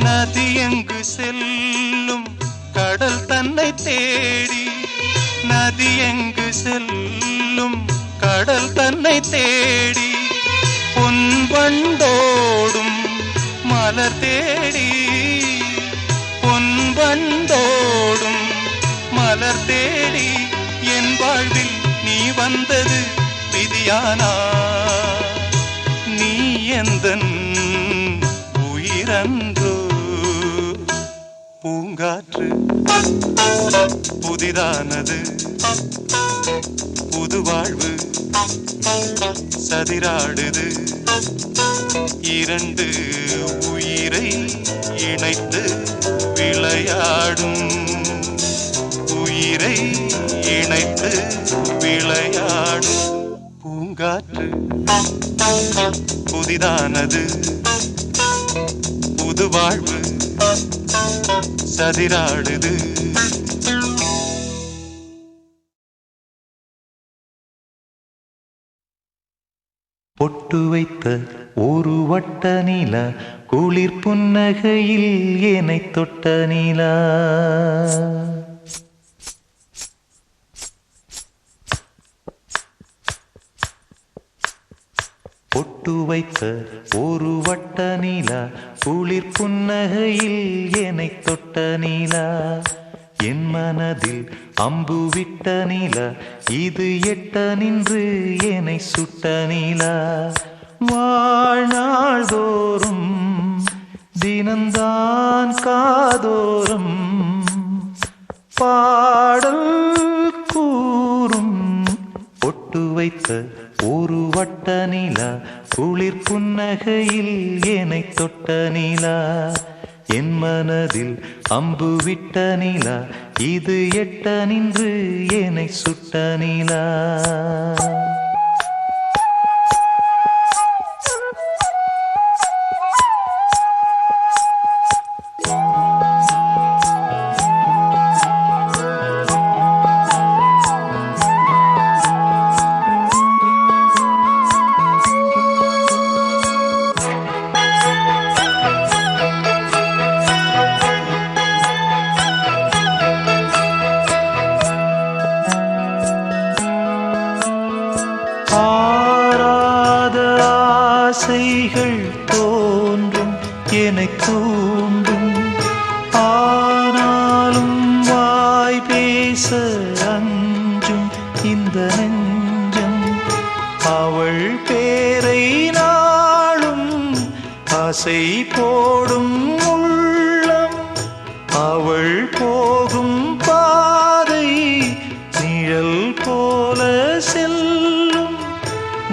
நதி எங்கு செல்லும் கடல் தன்னை தேடி, நதி எங்கு செல்லும் கடல் தன்னை தேடி. பொன்பண்டோடும் மலர் தேடி, பொன்பண்டோடும் மலர் தேடி. என் வாழ்வில் நீ வந்தது விதியானா, நீ எந்தன் உயிரன்றோ. பூங்காற்று புதிதானது, புது வாழ்வு சதிராடுது. இரண்டு உயிரை இணைத்து விளையாடும், உயிரை இணைத்து விளையாடும். பூங்காற்று புதிதானது, புது வாழ்வு சதிராடுது. பொட்டு வைத்த ஒரு வட்ட நிலா, குளிர் புன்னகையில் என்னை தொட்ட நிலா. பொட்டு வைத்த ஒரு வட்ட நிலா, குளிர் புன்னகையில் என்னை தொட்ட நிலா. என் மனதில் அம்பு விட்ட நிலா, இது எட்ட நின்று என்னை சுட்ட நிலா. வாழ்நாள் தோறும் தினந்தான் காதோறும் பாடல் கூறும். பொட்டு வைத்த ஒரு வட்ட நிலா, குளிர் புன்னகையில் என்னை தொட்ட நிலா. என் மனதில் அம்பு விட்ட நிலா, இது எட்ட நின்று என்னை சுட்ட நிலா. ஆராத ஆசைகள் தோன்றும் என்னை தூண்டும், ஆனாலும் வாய் பேச அஞ்சும் இந்த நெஞ்சம். அவள் பேரை நாளும் ஆசை போடும் உள்ளம், அவள் போகும் பாதை நிழல் போல செல்லும்.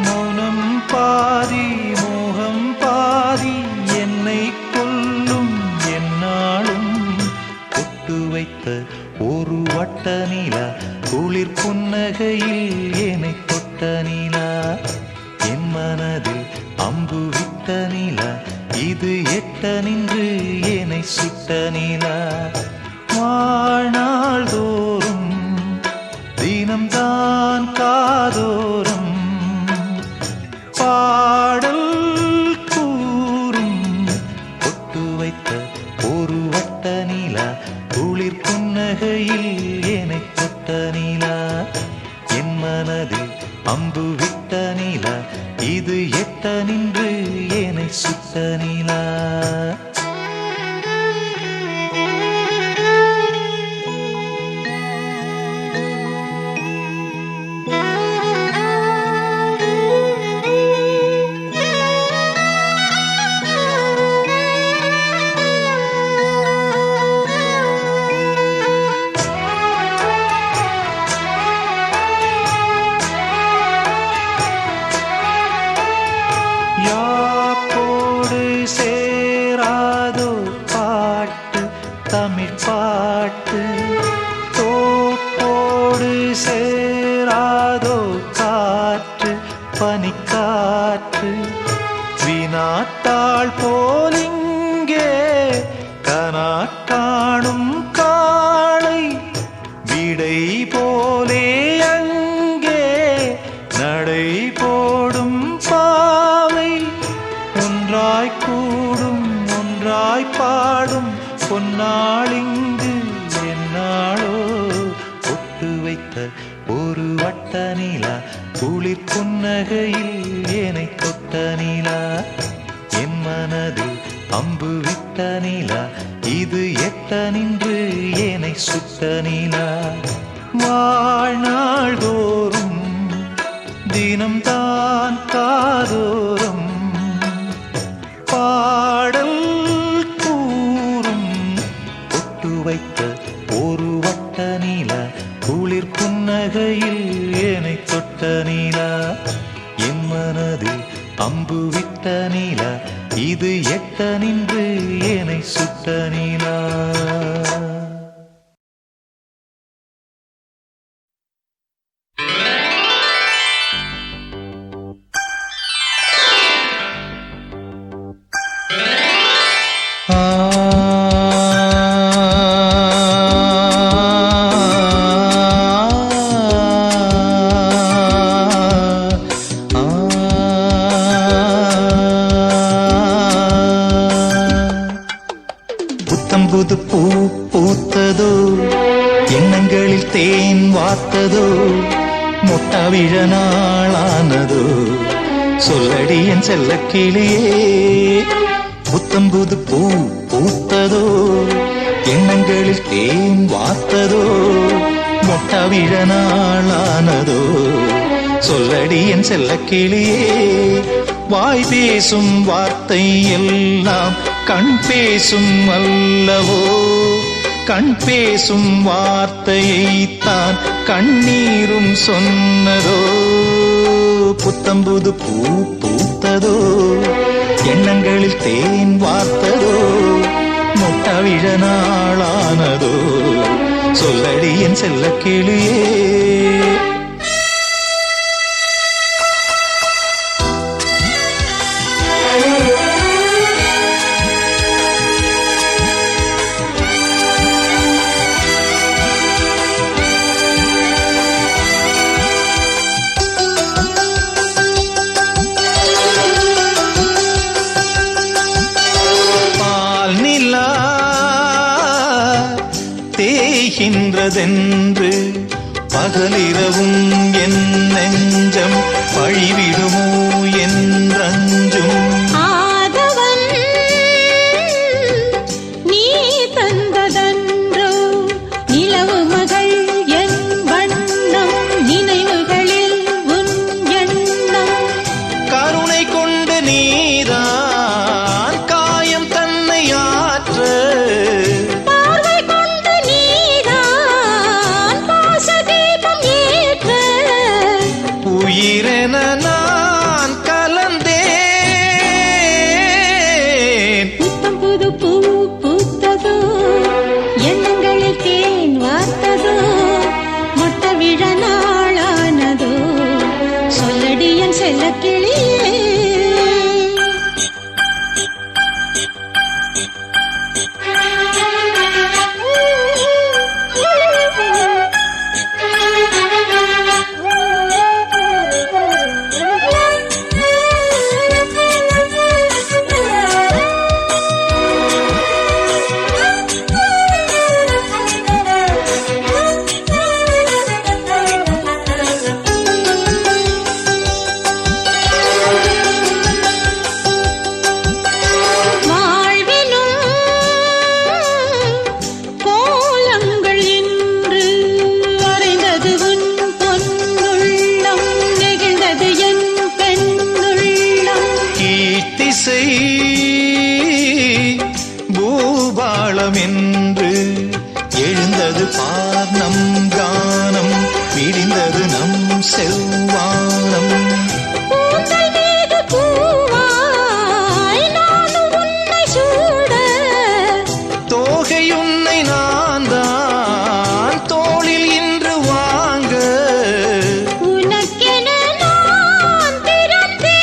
மௌனம் பாதி மோகம் பாதி என்னை கொல்லும் என்னாலும். பொட்டு வைத்த ஒரு வட்ட நிலா, குளிர் புன்னகையில் என்னை தொட்ட நிலா. என் மனதில் அம்பு விட்ட தொட்ட நிலா இது எட்ட நின்று என்னை சுட்ட நிலா வாழ்நாள் தோறும் தினம்தான் காதோறும் பாடல் கூறும் பொட்டு வைத்த ஒரு வட்ட நிலா குளிர் புன்னகையில் என்னை தொட்ட நிலா என் மனதில் அம்பு விட்ட நிலா இது எட்ட நின்று என்னை சுட்ட நிலா யாப்போடு சேராதோ பாட்டு தமிழ் பாட்டு தோப்போடு சேராதோ காற்று பனிக்காற்று வினாத்தாள் போலிங்கே கனா காணும் காளை விடை போலே அங்கே நடை போடும் பாவை ஒன்றாய் கூடும் ஒன்றாய் பாடும் பொன்னாளிங்கு என்னாளோ பொட்டு வைத்த ஒரு வட்ட நிலா குளிர் புன்னகையில் என்னை தொட்ட நிலா என் மனதில் அம்பு விட்ட நிலா இது எட்ட நின்று என்னை சுட்ட நிலா வாழ்நாள் தோறும் தினம்தான் காதோறும் பாடல் கூறும் பொட்டு வைத்த ஒரு வட்ட நிலா குளிர் புன்னகையில் என்னை தொட்ட நிலா என் மனதில் அம்பு விட்ட நிலா இது எட்ட நின்று என்னை சுட்ட நிலா புத்தம்புது பூ பூத்ததோ எண்ணங்களில் தேன் வார்த்ததோ முட்டாவிழ நாளானதோ சொல்லடி என் செல்ல கிளியே புத்தம்புது பூ பூத்ததோ எண்ணங்களில் தேன் வார்த்ததோ முட்டாவிழ நாளானதோ சொல்லடி என் செல்ல கிளியே வாய் பேசும் வார்த்தை எல்லாம் கண் பேசும் அல்லவோ கண் பேசும் வார்த்தையைத்தான் கண்ணீரும் சொன்னதோ புத்தம்புது பூ பூத்ததோ எண்ணங்களில் தேன் வார்த்ததோ முட்டாவிழ நாளானதோ சொல்லடி என் செல்ல கிளியே தேய்கின்றதென்று பகலிரவும் என் நெஞ்சம் பழிவிடுமோ என்றஞ்சும் ஆதவன் நீ தந்ததன்றோ நிலவு மகள் என் வண்ணம் நினைவுகளில் உன் எண்ணம் கருணை கொண்டு நீதான் காயம் தன்னை ஆற்ற பார்வை கொண்டு நீதான் பாசதீபம் ஏற்ற உயிரென நான் ராகம் என்று எழுந்தது பார் நம் கானம், விடிந்தது நம் செவ்வானம். பூக்கள் மீது பூவாய் நானும் உன்னை சூட, தோகை உன்னை நான் தான் தோளில் இன்று வாங்க, உனக்கென நான் பிறந்தேன்.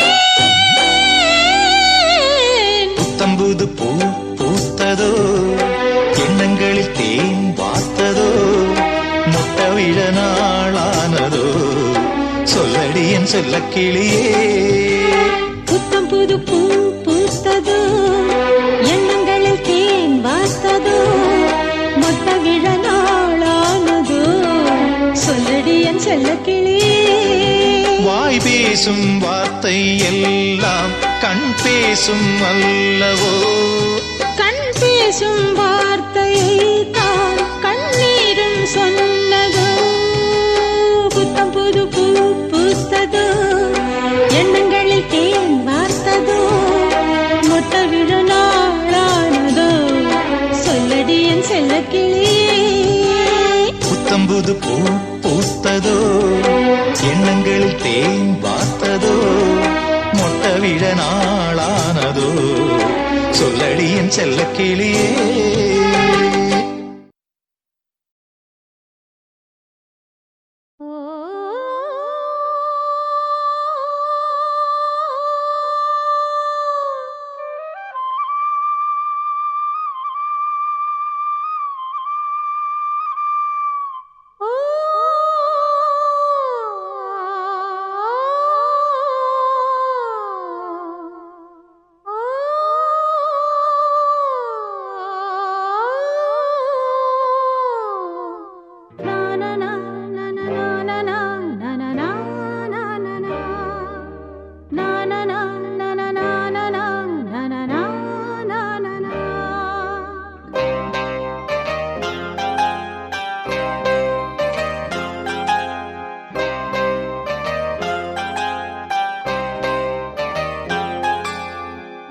புத்தம்புது பூ பூத்ததோ, எண்ணங்களில் தேன் வார்த்ததோ, முட்ட விழ நாளானதோ, சொல்லடி என் சொல்ல கிளியே. புத்தம் புது பூ பூத்ததோ, எண்ணங்களில் தேன் வார்த்ததோ, மொட்ட விழ நாளானதோ, சொல்லடி என் செல்லக்கிளியே. வாய் பேசும் வார்த்தை எல்லாம் கண் பேசும் அல்லவோ, கண் பேசும் வார்த்தையை தான் கண்ணீரும் சொன்னதோ. புத்தம் புது பூ பூத்ததோ, எண்ணங்களில் தேன் வார்த்ததோ, மொட்ட விழ நாளானதோ, சொல்லடி என் செல்லக்கிளியே. புத்தம்புது பூ பூத்ததோ, எண்ணங்களில் தேன் வார்த்ததோ, மொட்ட விழ நாளானதோ, சொல்லடி என் செல்ல கிளியே.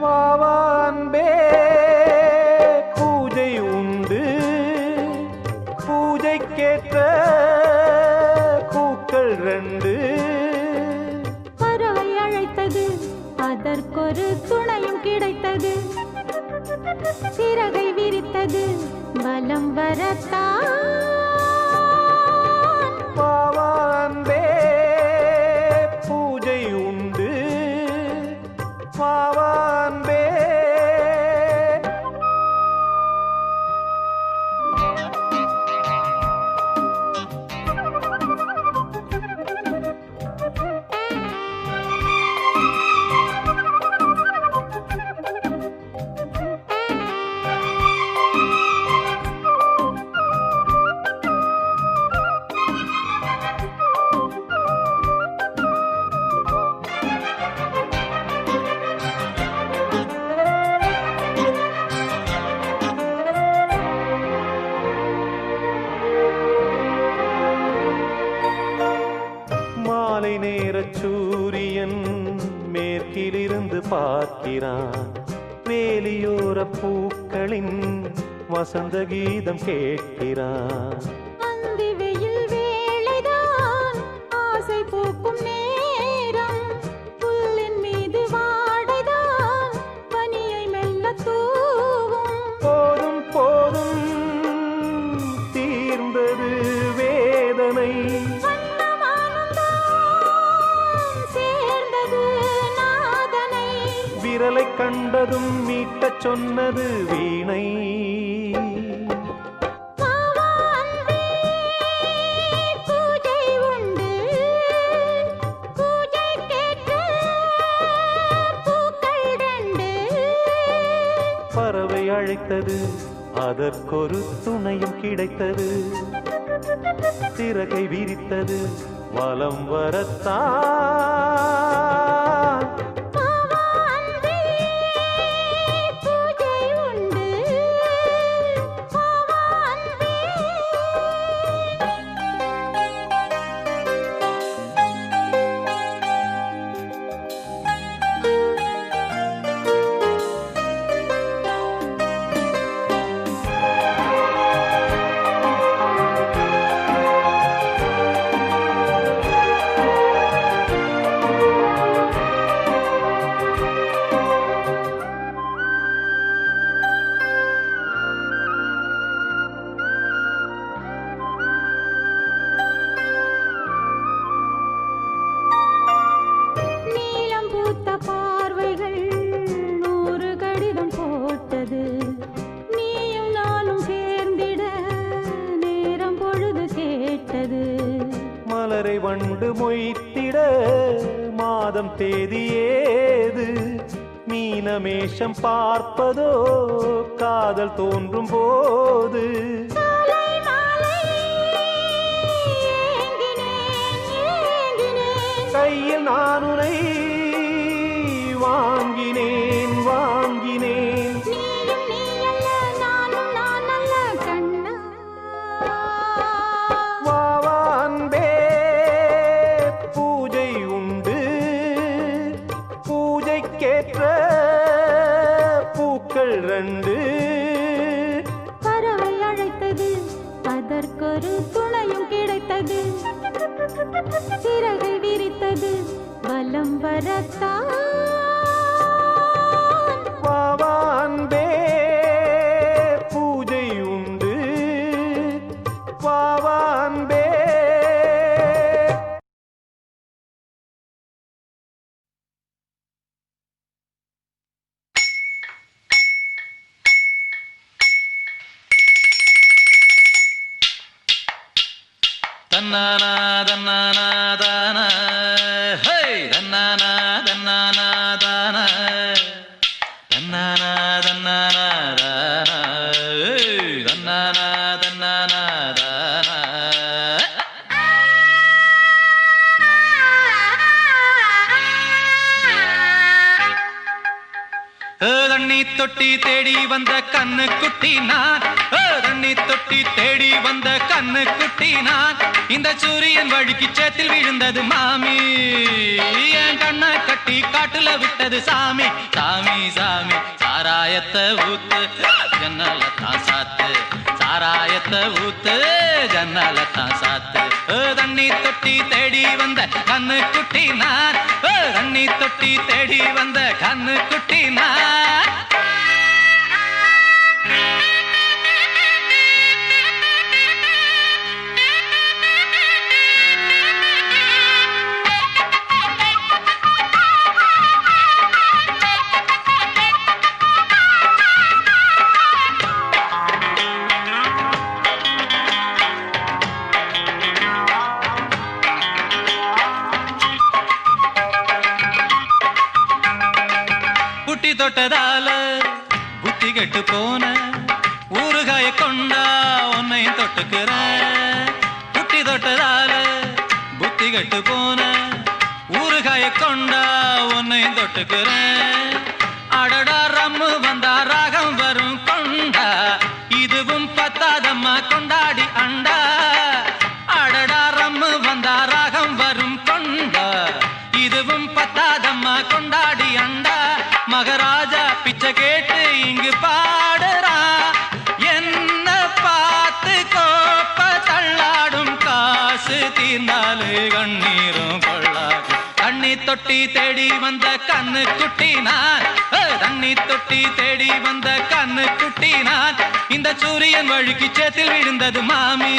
வாவான்பே பூஜை உண்டு, பூஜைக்கேற்ற பூக்கள் ரெண்டு. பறவை அழைத்தது, அதற்கொரு துணையும் கிடைத்தது, சிறகை விரித்தது, பலம் வரத்தான். வாவான்பே பூஜை உண்டு, வாவான்பே. மாலை நேர சூரியன் மேற்கிலிருந்து பார்க்கிறான், வேலியோர பூக்களின் வசந்த கீதம் கேட்கிறான். அந்தி வெயில் வேளைதான் ஆசை பூக்கும் நேரம், புல்லின் மீது வாடைதான் பனியை மெல்ல தூவும். போதும் போதும் தீர்ந்தது வேதனை, சேர்ந்தது நாதனை, விரலை கண்டதும் மீட்டச் சொன்னது வீணை. பூஜை உண்டு, பூஜைக்கேற்ற பூக்கள் ரெண்டு. பறவை அழைத்தது, அதற்கொரு துணையும் கிடைத்தது, சிறகை விரித்தது, வலம் வரத்தான். பூஜை உண்டு, வண்டு மொய்த்திட மாதம் தேதி ஏது மீனமேஷம் பார்ப்பதோ காதல் தோன்றும் போது காலை மாலை ஏங்கினேன் ஏங்கினேன் கையில் நான் உனை வாங்கினேன் வாங்கினேன் நீயும் நீ அல்ல நானும் நான் அல்ல கண்ணா வாவா அன்பே பூஜை உண்டு பூஜைக்கேற்ற பூக்கள் ரெண்டு பறவை அழைத்தது அதற்கொரு துணையும் கிடைத்தது சிறகை விரித்தது வலம் வரத்தான் வாவா அன்பே பூஜை உண்டு வாவா அன்பே தன்னானா தன்னானா தானா ஹே தன்னானா தன்னானா தானா தன்னானா தன்னானா தானா ஹே தன்னானா தன்னானா தானா தண்ணி தொட்டி தேடி வந்த கண்ணு குட்டி நான் தண்ணி தொட்டி தேடி வந்த கண்ணு குட்டி நான் இந்த சூரியன் வழுக்கி சேத்தில் விழுந்தது மாமி என் கண்ணை கட்டி காட்டுல விட்டது சாமி சாமி சாமி சாராயத்தை ஊத்து ஜன்னலத்தான் சாத்து சாராயத்தை ஊத்து ஜன்னலத்தான் சாத்து தண்ணி தொட்டி தேடி வந்த கண்ணு குட்டி நான் தண்ணி தொட்டி தேடி வந்த கண்ணு குட்டி நான் புட்டி தொட்டதால புத்தி கெட்டு போன ஊறுகாய கொண்டா உன்னையும் தொட்டுக்கிறேன் புட்டி தொட்டதால புத்தி கெட்டு போன ஊறுகாய கொண்டா உன்னையும் தொட்டுக்கிறேன் அடடா ரம்மு வந்தா ராகம் வரும் கொண்டா இதுவும் பத்தாதம்மா கொண்டாடி அண்டா அடடா ரம்மு வந்தா ராகம் வரும் கொண்டா இதுவும் பத்தாதம்மா கொண்டாடி அண்டா மகராஜா பிச்சை கேட்டு இங்கு பாடுறா என்ன பார்த்து கோப்ப தள்ளாடும் காசு தீர்ந்தாலே கண்ணீரும் கொள்ளாது தண்ணி தொட்டி தேடி வந்த கண்ணு குட்டி நான் தண்ணி தொட்டி தேடி வந்த கண்ணு குட்டி நான் இந்த சூரியன் வழுக்கி சேத்தில் விழுந்தது மாமி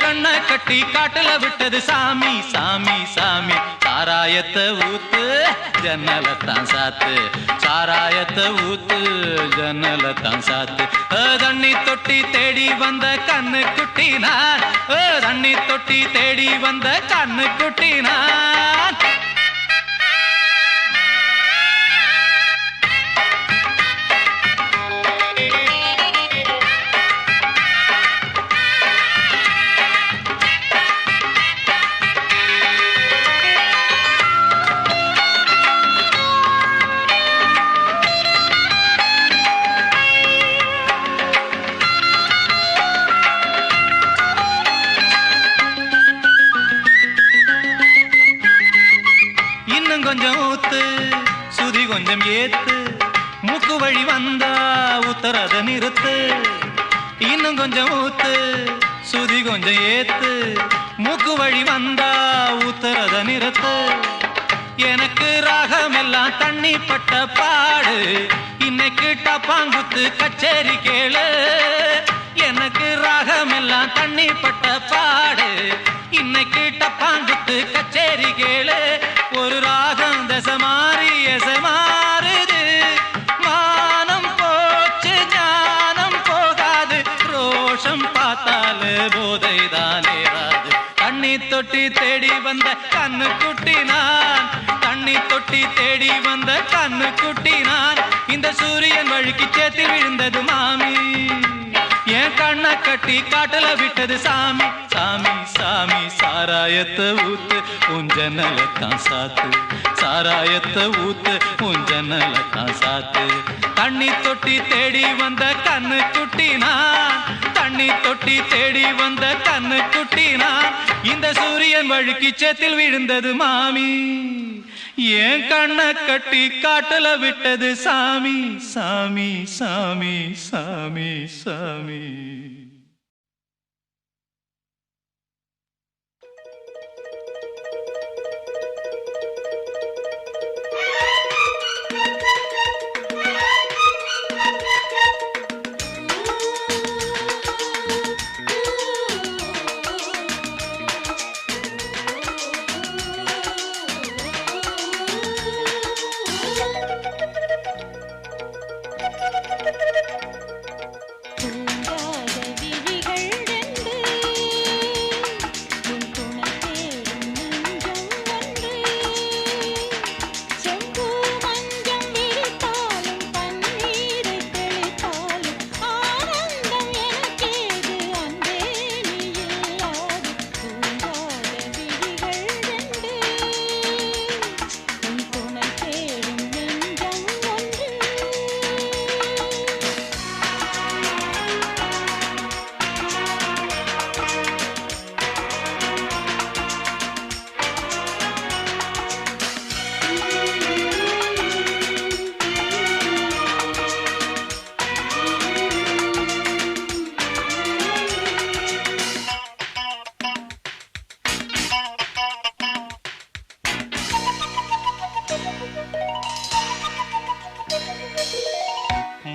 கண்ணை கட்டி காட்டுல விட்டது சாமி சாமி சாமி சாராயத்தை ஊத்து ஜன்னலத்தான் சாத்து சாராயத்தை ஊத்து ஜன்னலத்தான் சாத்து தண்ணி தொட்டி தேடி வந்த கண்ணு குட்டி நான் தண்ணி தொட்டி தேடி வந்த கண்ணு குட்டி நான் கொஞ்சம் ஊத்து சுதி கொஞ்சம் ஏத்து மூக்கு வழி வந்தா உத்தரத நிறுத்து இன்னும் கொஞ்சம் ஊத்து சுதி கொஞ்சம் ஏத்து மூக்கு வழி வந்தா உத்தரத நிறுத்து எனக்கு ராகம் எல்லாம் தண்ணி பட்ட பாடு இன்னைக்கு டப்பாங்குத்து கச்சேரி கேளு எனக்கு ராகம் எல்லாம் தண்ணி பட்ட பாடு இன்னைக்கு டப்பாங்குத்து கச்சேரி கேளு ஒரு ராகம் தசை மாறி எசை மாறுது மானம் போச்சு ஞானம் போகாது ரோஷம் பார்த்தாலே போதைதானே ராது தண்ணி தொட்டி தேடி வந்த கண்ணு குட்டி நான், தண்ணி தொட்டி தேடி வந்த கண்ணு குட்டி நான். இந்த சூரியன் வழுக்கி சேத்தில் விழுந்தது மாமி, என் கண்ணை கட்டி காட்டுல விட்டது சாமி. சாமி சாமி சாராயத்தை ஊத்து உஞ்சனலத்தான் சாத்து, சாராயத்தை ஊத்து உஞ்சனலத்தான் சாத்து. தண்ணி தொட்டி தேடி வந்த கண்ணு குட்டி நான், தண்ணி தொட்டி தேடி வந்த கண்ணு குட்டி நான். இந்த சூரியன் வழுக்கி சேத்தில் விழுந்தது மாமி, என் கண்ணை கட்டி காட்டுல விட்டது சாமி. சாமி சாமி சாமி சாமி.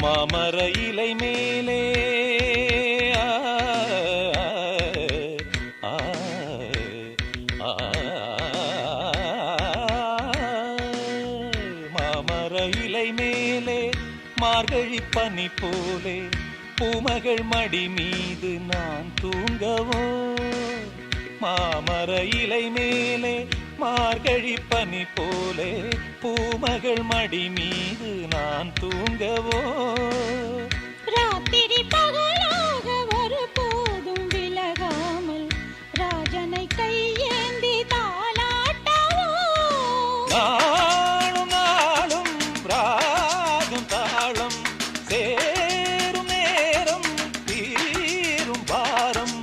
மாமர இலை மேலே மாமர இலை மேலே மார்கழி பனி போலே பூமகள் மடி மீது நான் தூங்கவோ. மாமர இலை மேலே மார்கழி பனி போலே பூமகள் மடி மீது நான் தூங்கவோ. ராத்திரி பகலாக ஒரு போதும் விலகாமல் ராஜனை கையேந்தி தாலாட்டவோ. நாளும் நாளும் ராகம் தாளம் சேரும் நேரம் தீரும் பாரம்.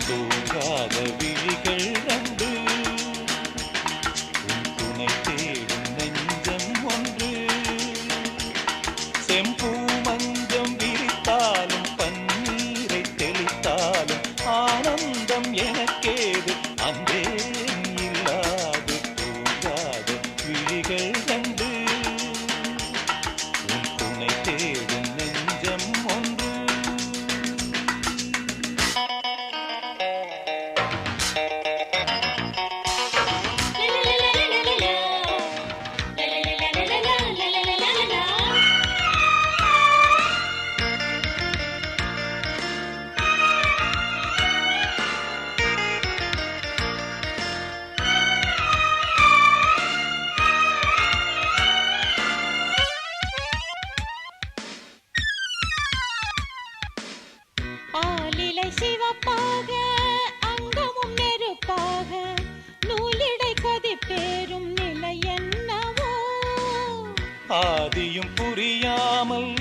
தூங்காத விழிகள் ரெண்டு, உன் துணை தேடும் நெஞ்சம் ஒன்று. செம்பூ மஞ்சம் விரித்தாலும் பன்னீரை தெளித்தாலும் ஆனந்தம் எனக்கேது அன்பே இல்லாது. தூங்காத விழிகள் ரெண்டு, உன் துணை தேடும் நெஞ்சம் ஒன்று. ஆலிலை சிவப்பாக அங்கமும் நெருப்பாக நூலிடை கொதிப்பேறும் நிலை என்னவோ. ஆதியும் புரியாமல்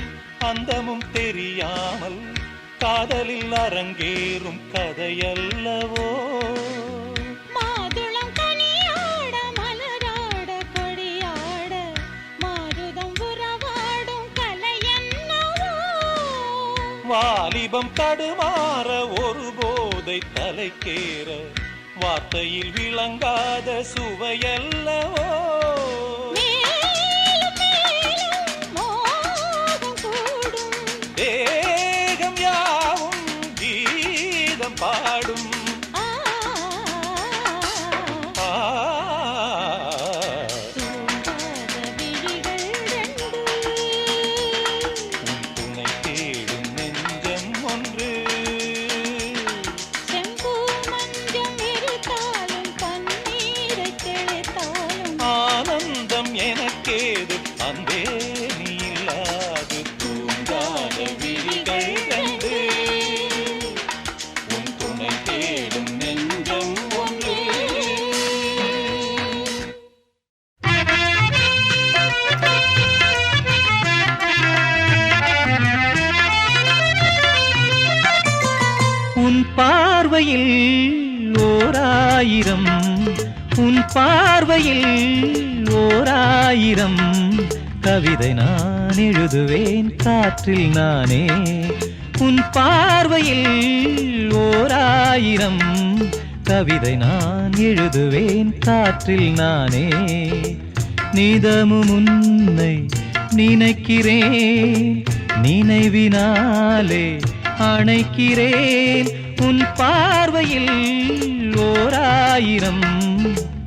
அந்தமும் தெரியாமல் காதலில் அரங்கேறும் கதையல்லவோ. மாதுளம் கனியாட மலராட கொடியாட மாருதம் உறவாடும் கலை என்னவோ. வாலிபம் தடுமாற ஒரு போதை தலைக்கேற வார்த்தையில் விளங்காத சுவையல்லவோ. மேலும் மேலும் மோகம் கூடும், தேகம் யாவும் கீதம் பாடும். தூங்காத விழிகள் ரெண்டு, உன் துணை தேடும் நெஞ்சம் ஒன்று. பார்வையில் ஓராயிரம் உன் பார்வையில் ஓராயிரம் கவிதை நான் எழுதுவேன் காற்றில் நானே உன் பார்வையில் ஓராயிரம் கவிதை நான் எழுதுவேன் காற்றில் நானே நிதமும் உன்னை நினைக்கிறேன் நினைவினாலே அணைக்கிறேன் உன் பார்வையில் ஓராயிரம்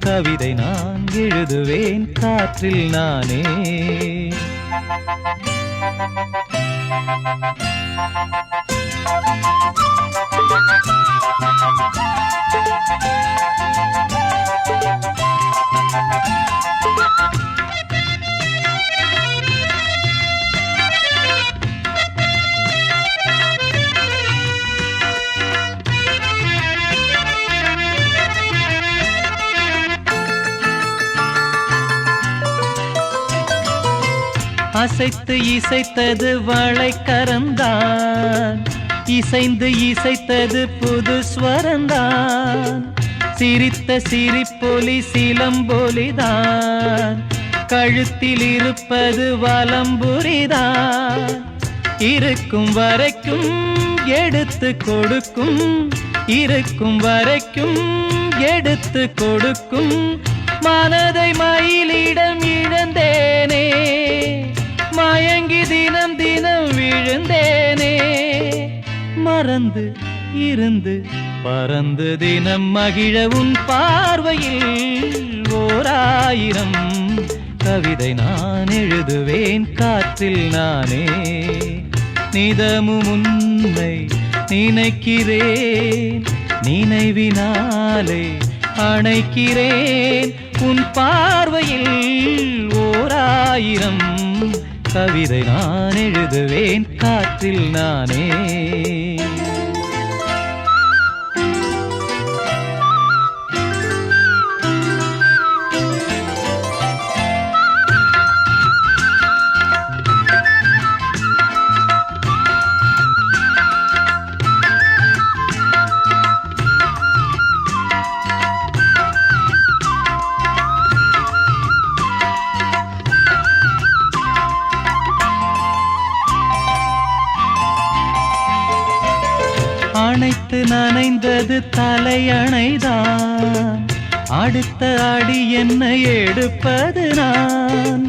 கவிதை நான் எழுதுவேன் காற்றில் நானே அசைத்து இசைத்தது வளைக்கரந்தான் இசைந்து இசைத்தது புது ஸ்வரந்தான் சிரித்த சிரிப்பொலி சிலம்பொலிதான் கழுத்தில் இருப்பது வலம்புரிதான் இருக்கும் வரைக்கும் எடுத்து கொடுக்கும் இருக்கும் வரைக்கும் எடுத்து கொடுக்கும் மனதை மயிலிடம் இழந்தேனே மயங்கி தினம் தினம் விழுந்தேனே மறந்து இருந்து பறந்து தினம் மகிழ உன் பார்வையில் ஓராயிரம் கவிதை நான் எழுதுவேன் காற்றில் நானே நிதமும் உன்னை நினைக்கிறேன் நினைவினாலே அணைக்கிறேன் உன் பார்வையில் ஓராயிரம் கவிதை நான் எழுதுவேன் காற்றில் நானே அணைத்து நனைந்தது தலையணைதான் அடுத்த அடி என்ன எடுப்பது நான்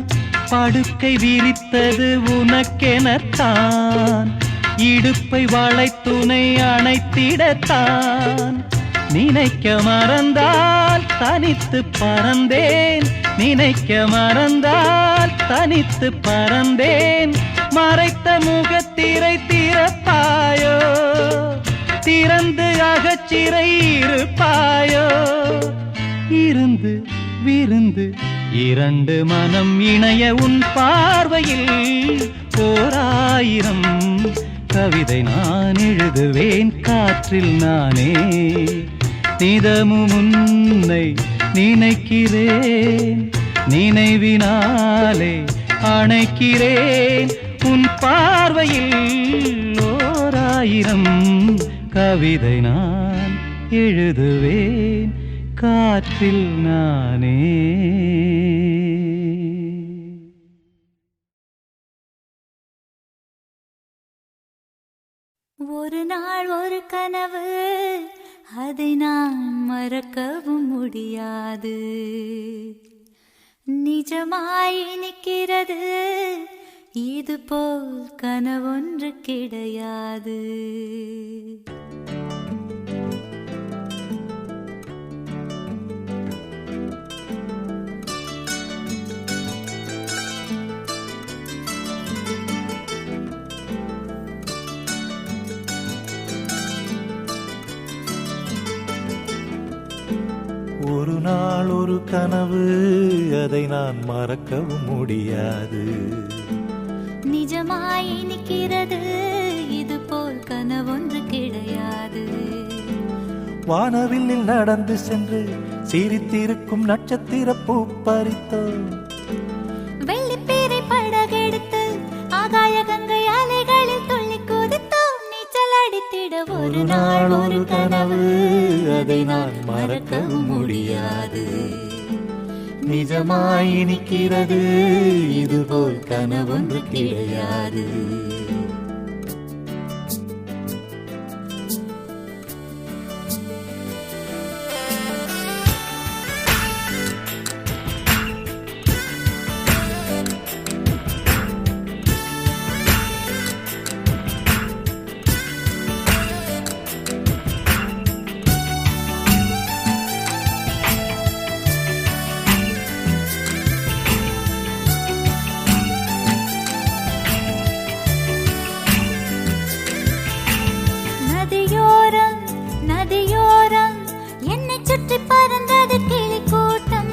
படுக்கை விரித்தது உனக்கெனத்தான் இடுப்பை வளைத்துணை அணைத்திடத்தான் நினைக்க மறந்தால் தனித்து பறந்தேன் நினைக்க மறந்தால் தனித்து பறந்தேன் மறைத்த முகத்திரை திறப்பாயோ திறந்து அகச்சிறை இருப்பாயோ இருந்து விருந்து இரண்டு மனம் இணைய உன் பார்வையில் ஓராயிரம் கவிதை நான் எழுதுவேன் காற்றில் நானே நிதமும் உன்னை நினைக்கிறேன் நினைவினாலே அணைக்கிறேன் உன் பார்வையில் ஓராயிரம் கவிதை நான் எழுதுவேன் காற்றில் நானே ஒரு நாள் ஒரு கனவு அதை நான் மறக்கவும் முடியாது நிஜமாய் நிற்கிறது இது போல் கனவொன்று கிடையாது ஒரு நாள் ஒரு கனவு அதை நான் மறக்கவும் முடியாது நிஜமாய் நிற்கிறது இது போல் கனவொன்று கிடையாது வானவில்லில் நடந்து சென்று சிரித்திருக்கும் நட்சத்திர பூ பறித்தோம் வெள்ளிப்பீரை படகெடுத்து ஆகாய கங்கை அலைகளில் துள்ளி குதித்தோம் நீச்சல் அடித்திட ஒரு நாள் ஒரு கனவு நான் மறக்கவும் முடியாது. நிஜமாய் இனிக்கிறது இதுபோல் கனவொன்று கிடையாது. நதியோரம் நதியோரம் என்னை சுற்றி பறந்தது கிளிக்கூட்டம்.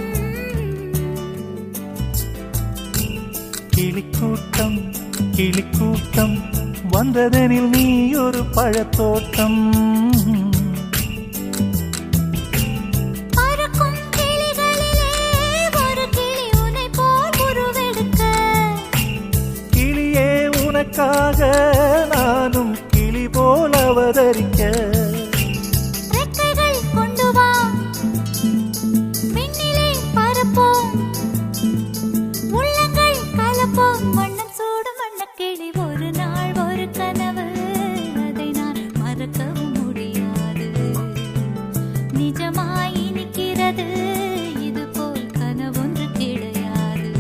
கிளிக்கூட்டம் கிளிக்கூட்டம் வந்ததெனில் நீ ஒரு பழத்தோட்டம். பறக்கும் கிளிகளிலே ஒரு கிளி உன்னை போல் உருவெடுக்க. கிளியே உனக்காக நானும் கிளி போல் அவதரிக்க. ரெக்கைகள் கொண்டு வா விண்ணிலே பறப்போம். உள்ளங்கள் கலப்போம் வண்ணம் சூடும் வண்ணக்கிளி. ஒரு நாள் ஒரு கனவு அதை நான் மறக்கவும் முடியாது. நிஜமாய் இனிக்கிறது இதுபோல் கனவொன்று கிடையாது.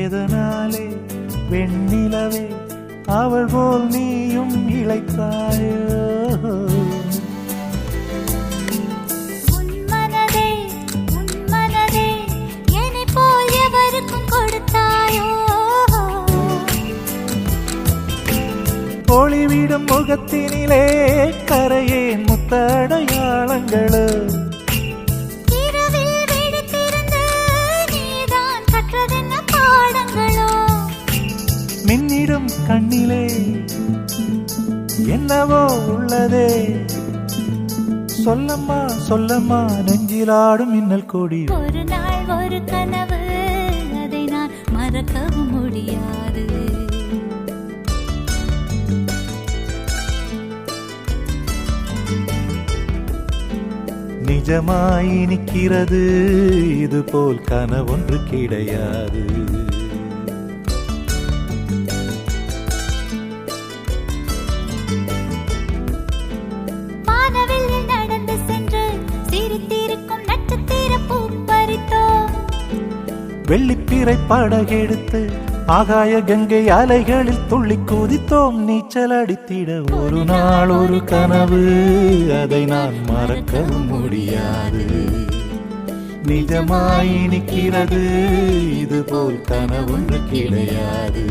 எதனாலே வெண்ணிலவே அவள் போல் நீயும் இளைத்தாயோ. உன் மனதே என்னை போல் எவருக்கும் கொடுத்தாயோ. ஒளிவிடும் முகத்தினிலே கரையே முத்தடையாளங்களோ. இரவில் விழித்திருந்து நீதான் கற்றதென்ன பாடங்களோ. மின்னிடும் கண்ணிலே என்னவோ உள்ளதே. சொல்லம்மா சொல்லம்மா நெஞ்சிலாடும் மின்னல் கொடி. ஒரு நாள் ஒரு கனவு அதை நான் மறக்கவும் முடியாது. நிஜமாய் இனிக்கிறது இதுபோல் கனவொன்று கிடையாது. வானவெளியில் நடந்து சென்று சிரித்திருக்கும் நட்சத்திர பூ பறித்தோம். வெள்ளிப்பிறை படகெடுத்து ஆகாய கங்கை அலைகளில் துள்ளி குதித்தோம். நீச்சல் அடித்திட ஒரு நாள் ஒரு கனவு அதை நான் மறக்கவும் முடியாது. நிஜமாய் இனிக்கிறது இதுபோல் கனவொன்று கிடையாது.